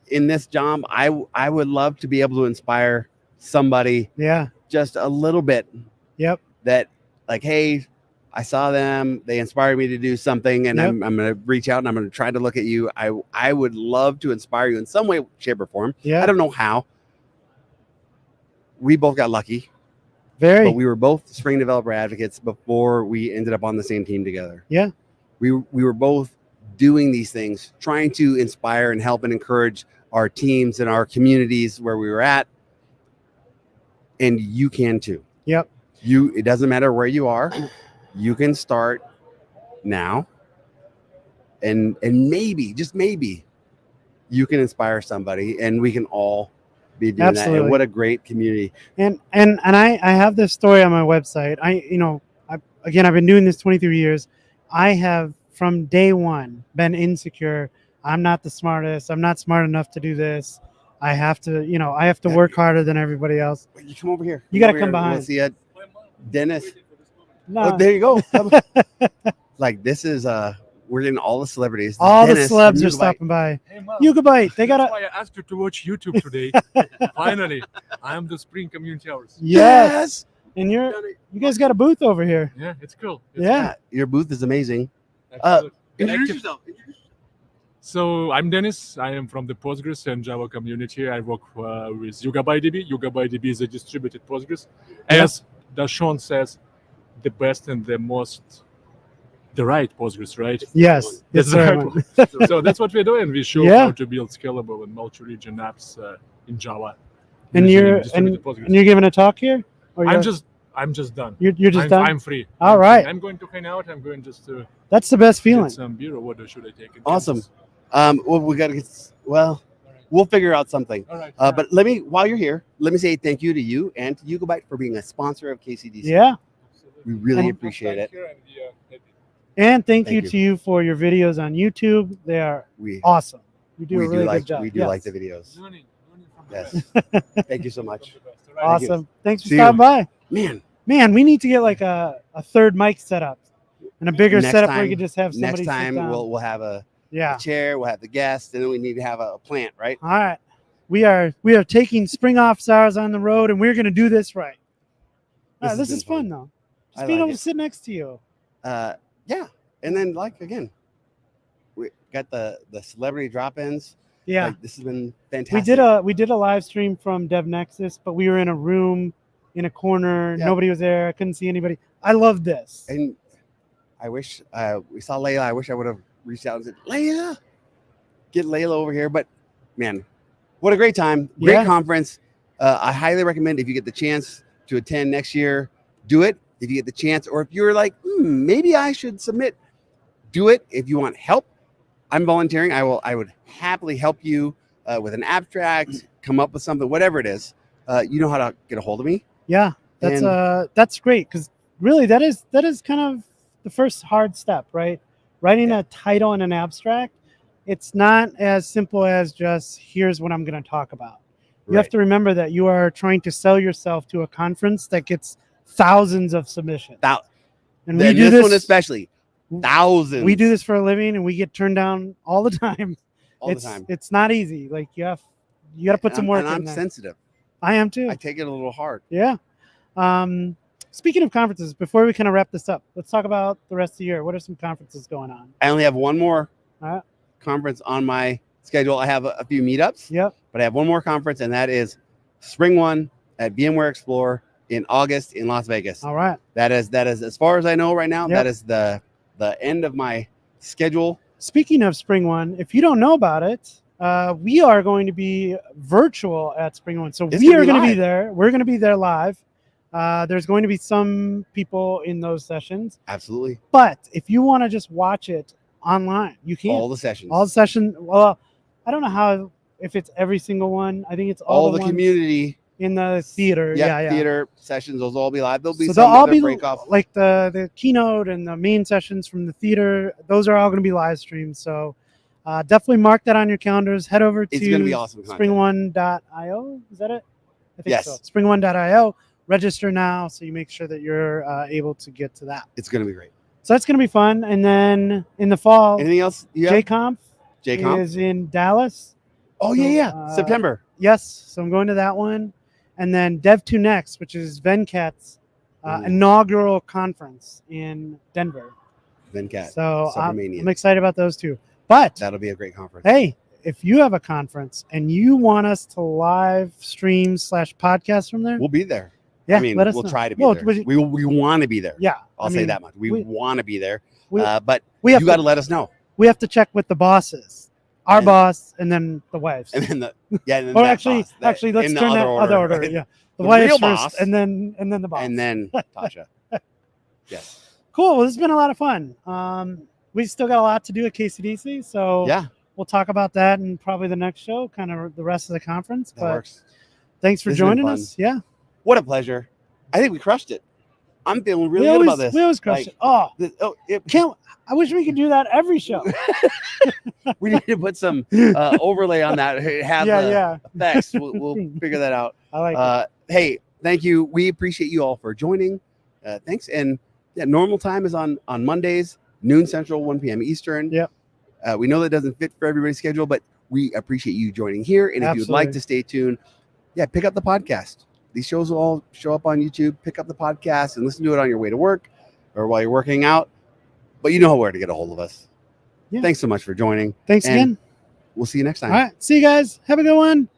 Speaker 2: in this job, I would love to be able to inspire somebody
Speaker 1: Yeah.
Speaker 2: just a little bit.
Speaker 1: Yep.
Speaker 2: That like, hey, I saw them, they inspired me to do something, and
Speaker 1: Yep.
Speaker 2: I'm going to reach out and I'm going to try to look at you. I would love to inspire you in some way, shape, or form.
Speaker 1: Yeah.
Speaker 2: I don't know how. We both got lucky,
Speaker 1: Very.
Speaker 2: but we were both spring developer advocates before we ended up on the same team together.
Speaker 1: Yeah.
Speaker 2: We were both doing these things, trying to inspire and help and encourage our teams and our communities where we were at. And you can too.
Speaker 1: Yep.
Speaker 2: It doesn't matter where you are. You can start now. And maybe, just maybe, you can inspire somebody and we can all be doing
Speaker 1: Absolutely.
Speaker 2: that. And what a great community.
Speaker 1: And I have this story on my website. Again, I've been doing this 23 years. I have from day one been insecure. I'm not the smartest. I'm not smart enough to do this. I have to work harder than everybody else.
Speaker 2: You come over here.
Speaker 1: You got to
Speaker 2: over
Speaker 1: come
Speaker 2: here.
Speaker 1: behind.
Speaker 2: We'll see you. Dennis.
Speaker 1: No.
Speaker 2: Oh, there you go. Like this is we're getting all the celebrities.
Speaker 1: All
Speaker 2: Dennis
Speaker 1: the celebs
Speaker 2: from
Speaker 1: are stopping by.
Speaker 4: Hey, Mom.
Speaker 1: Yugabyte. They
Speaker 4: That's
Speaker 1: got
Speaker 4: why I asked you to watch YouTube today. Finally, I am the Spring Community Hours.
Speaker 1: Yes. And you guys got a booth over here.
Speaker 4: Yeah, it's cool. It's
Speaker 1: Yeah.
Speaker 2: Your booth is amazing.
Speaker 4: cool. Absolutely.
Speaker 2: Introduce yourself.
Speaker 4: So I'm Dennis. I am from the Postgres and Java community. I work with YugaByDB. YugaByDB is a distributed Postgres. As DaShaun says, the best and the right Postgres, right?
Speaker 1: Yes.
Speaker 4: That's
Speaker 1: Yes,
Speaker 4: the
Speaker 1: sir.
Speaker 4: right one. So that's what we're doing. We show
Speaker 1: Yeah.
Speaker 4: how to build scalable and multi-region apps in Java.
Speaker 1: And
Speaker 4: using
Speaker 1: you're
Speaker 4: distributed Postgres.
Speaker 1: and you're giving a talk here? Or
Speaker 4: I'm just done.
Speaker 1: you're just
Speaker 4: I'm,
Speaker 1: done?
Speaker 4: I'm free.
Speaker 1: All
Speaker 4: I'm free.
Speaker 1: right.
Speaker 4: I'm going to hang out. I'm going just to
Speaker 1: That's the best feeling.
Speaker 4: get some beer or what should I take?
Speaker 2: Awesome. Well, we got to get. Well, we'll figure out something.
Speaker 4: All right.
Speaker 2: But while you're here, let me say thank you to you and to Yugabyte for being a sponsor of KCDC.
Speaker 1: Yeah.
Speaker 2: We really
Speaker 1: And-
Speaker 2: appreciate it.
Speaker 1: And thank
Speaker 2: Thank
Speaker 1: you
Speaker 2: you.
Speaker 1: to you for your videos on YouTube. They are
Speaker 2: We
Speaker 1: awesome. You do
Speaker 2: we
Speaker 1: a really
Speaker 2: do like
Speaker 1: good job.
Speaker 2: we do
Speaker 1: Yes.
Speaker 2: like the videos.
Speaker 4: Learning from the
Speaker 2: Yes.
Speaker 4: best.
Speaker 2: Thank you so much.
Speaker 4: From the best. All right.
Speaker 1: Awesome. Thanks for
Speaker 2: See you.
Speaker 1: stopping by.
Speaker 2: Man,
Speaker 1: We need to get like a third mic set up and a bigger
Speaker 2: Next
Speaker 1: setup where
Speaker 2: time-
Speaker 1: you could just have somebody
Speaker 2: next time
Speaker 1: sit down.
Speaker 2: we'll have a
Speaker 1: Yeah.
Speaker 2: chair, we'll have the guest, and then we need to have a plant, right?
Speaker 1: All right. We are taking spring office hours on the road and we're gonna do this right.
Speaker 2: This
Speaker 1: This
Speaker 2: has
Speaker 1: is
Speaker 2: been
Speaker 1: fun
Speaker 2: fun.
Speaker 1: though.
Speaker 2: I
Speaker 1: Just being
Speaker 2: like
Speaker 1: able
Speaker 2: it.
Speaker 1: to sit next to you.
Speaker 2: Yeah. And then again, we got the celebrity drop-ins.
Speaker 1: Yeah.
Speaker 2: Like, this has been fantastic.
Speaker 1: We did a live stream from Dev Nexus, but we were in a room in a corner.
Speaker 2: Yeah.
Speaker 1: Nobody was there. I couldn't see anybody. I love this.
Speaker 2: And I wish we saw Layla. I wish I would have reached out and said, Layla, get Layla over here. But man, what a great time. Great
Speaker 1: Yeah.
Speaker 2: conference. I highly recommend if you get the chance to attend next year, do it. If you get the chance, or if you're like, maybe I should submit, do it. If you want help, I'm volunteering. I would happily help you with an abstract, come up with something, whatever it is. You know how to get a hold of me.
Speaker 1: Yeah. That's great because really that is kind of the first hard step, right? Writing a title and an abstract. It's not as simple as just here's what I'm going to talk about. You have to remember that you are trying to sell yourself to a conference that gets thousands of submissions. And we do
Speaker 2: this one especially, thousands.
Speaker 1: We do this for a living, and we get turned down all the time.
Speaker 2: all the time.
Speaker 1: It's not easy. Like you got to put some work
Speaker 2: and
Speaker 1: in
Speaker 2: I'm
Speaker 1: there.
Speaker 2: sensitive.
Speaker 1: I am too.
Speaker 2: I take it a little hard.
Speaker 1: Yeah. Speaking of conferences, before we kind of wrap this up, let's talk about the rest of the year. What are some conferences going on?
Speaker 2: I only have one more
Speaker 1: All right.
Speaker 2: conference on my schedule. I have a few meetups,
Speaker 1: Yep.
Speaker 2: but I have one more conference, and that is Spring One at VMware Explore in August in Las Vegas.
Speaker 1: All right.
Speaker 2: That is as far as I know right now.
Speaker 1: Yep.
Speaker 2: That is the end of my schedule.
Speaker 1: Speaking of Spring One, if you don't know about it, we are going to be virtual at Spring One. So
Speaker 2: It's
Speaker 1: we
Speaker 2: gonna
Speaker 1: are
Speaker 2: be
Speaker 1: going to be
Speaker 2: live.
Speaker 1: there. We're going to be there live. There's going to be some people in those sessions.
Speaker 2: Absolutely,
Speaker 1: But if you want to just watch it online, you can.
Speaker 2: all the sessions,
Speaker 1: All the session. Well, I don't know if it's every single one. I think it's
Speaker 2: all
Speaker 1: the
Speaker 2: the
Speaker 1: ones
Speaker 2: community
Speaker 1: in the theater. Yeah.
Speaker 2: Theater sessions. Those will all be live. There'll be
Speaker 1: So
Speaker 2: some
Speaker 1: they'll all
Speaker 2: other
Speaker 1: be
Speaker 2: break off.
Speaker 1: like the keynote and the main sessions from the theater. Those are all going to be live streamed. So definitely mark that on your calendars. Head over
Speaker 2: It's
Speaker 1: to
Speaker 2: gonna be awesome content.
Speaker 1: spring1.io. Is that it? I think
Speaker 2: Yes.
Speaker 1: so. Spring1.io. Register now so you make sure that you're able to get to that.
Speaker 2: It's gonna be great.
Speaker 1: So that's going to be fun. And then in the fall,
Speaker 2: Anything else? Yeah.
Speaker 1: JConf is in Dallas.
Speaker 2: Oh
Speaker 1: So,
Speaker 2: yeah. September.
Speaker 1: Yes. So I'm going to that one. And then Dev2 Next, which is Venkat's
Speaker 2: Ooh.
Speaker 1: inaugural conference in Denver.
Speaker 2: Venkat.
Speaker 1: So I'm
Speaker 2: Subramanian.
Speaker 1: excited about those two. But
Speaker 2: That'll be a great conference.
Speaker 1: hey, if you have a conference and you want us to live stream / podcast from there,
Speaker 2: We'll be there.
Speaker 1: yeah,
Speaker 2: I mean,
Speaker 1: let us
Speaker 2: we'll
Speaker 1: know.
Speaker 2: try to be
Speaker 1: Well,
Speaker 2: there. We want to be there.
Speaker 1: Yeah,
Speaker 2: I'll say that much. We want to be there. But
Speaker 1: we
Speaker 2: you
Speaker 1: have
Speaker 2: got to
Speaker 1: to
Speaker 2: let us know.
Speaker 1: we have to check with the bosses, our
Speaker 2: And-
Speaker 1: boss, and then the wives.
Speaker 2: And then and then
Speaker 1: Or
Speaker 2: that
Speaker 1: actually,
Speaker 2: boss, that-
Speaker 1: actually, let's
Speaker 2: in the
Speaker 1: turn that
Speaker 2: other
Speaker 1: other order. Yeah, the
Speaker 2: The
Speaker 1: wives
Speaker 2: real
Speaker 1: first,
Speaker 2: boss.
Speaker 1: and then the boss.
Speaker 2: And then Tasha. Yes.
Speaker 1: Cool. Well, this has been a lot of fun. We still got a lot to do at KCDC, so
Speaker 2: Yeah,
Speaker 1: we'll talk about that in probably the next show, kind of the rest of the conference.
Speaker 2: that
Speaker 1: But
Speaker 2: works.
Speaker 1: thanks for
Speaker 2: This has been
Speaker 1: joining
Speaker 2: fun.
Speaker 1: us. Yeah,
Speaker 2: What a pleasure. I think we crushed it. I'm feeling really
Speaker 1: we
Speaker 2: good
Speaker 1: always,
Speaker 2: about this.
Speaker 1: We always crush
Speaker 2: Like,
Speaker 1: it. Oh,
Speaker 2: it,
Speaker 1: can't. I wish we could do that every show.
Speaker 2: we need to put some overlay on that. Have the
Speaker 1: yeah.
Speaker 2: effects. We'll figure that out.
Speaker 1: I like it.
Speaker 2: Hey, thank you. We appreciate you all for joining. Thanks. And yeah, normal time is on Mondays, noon Central, 1 p.m. Eastern.
Speaker 1: Yep.
Speaker 2: We know that doesn't fit for everybody's schedule, but we appreciate you joining here. And if you'd like
Speaker 1: Absolutely.
Speaker 2: to stay tuned, yeah, pick up the podcast. These shows will all show up on YouTube. Pick up the podcast and listen to it on your way to work or while you're working out. But you know where to get a hold of us.
Speaker 1: Yeah.
Speaker 2: Thanks so much for joining.
Speaker 1: Thanks
Speaker 2: and
Speaker 1: again.
Speaker 2: We'll see you next time.
Speaker 1: All right. See you guys. Have a good one.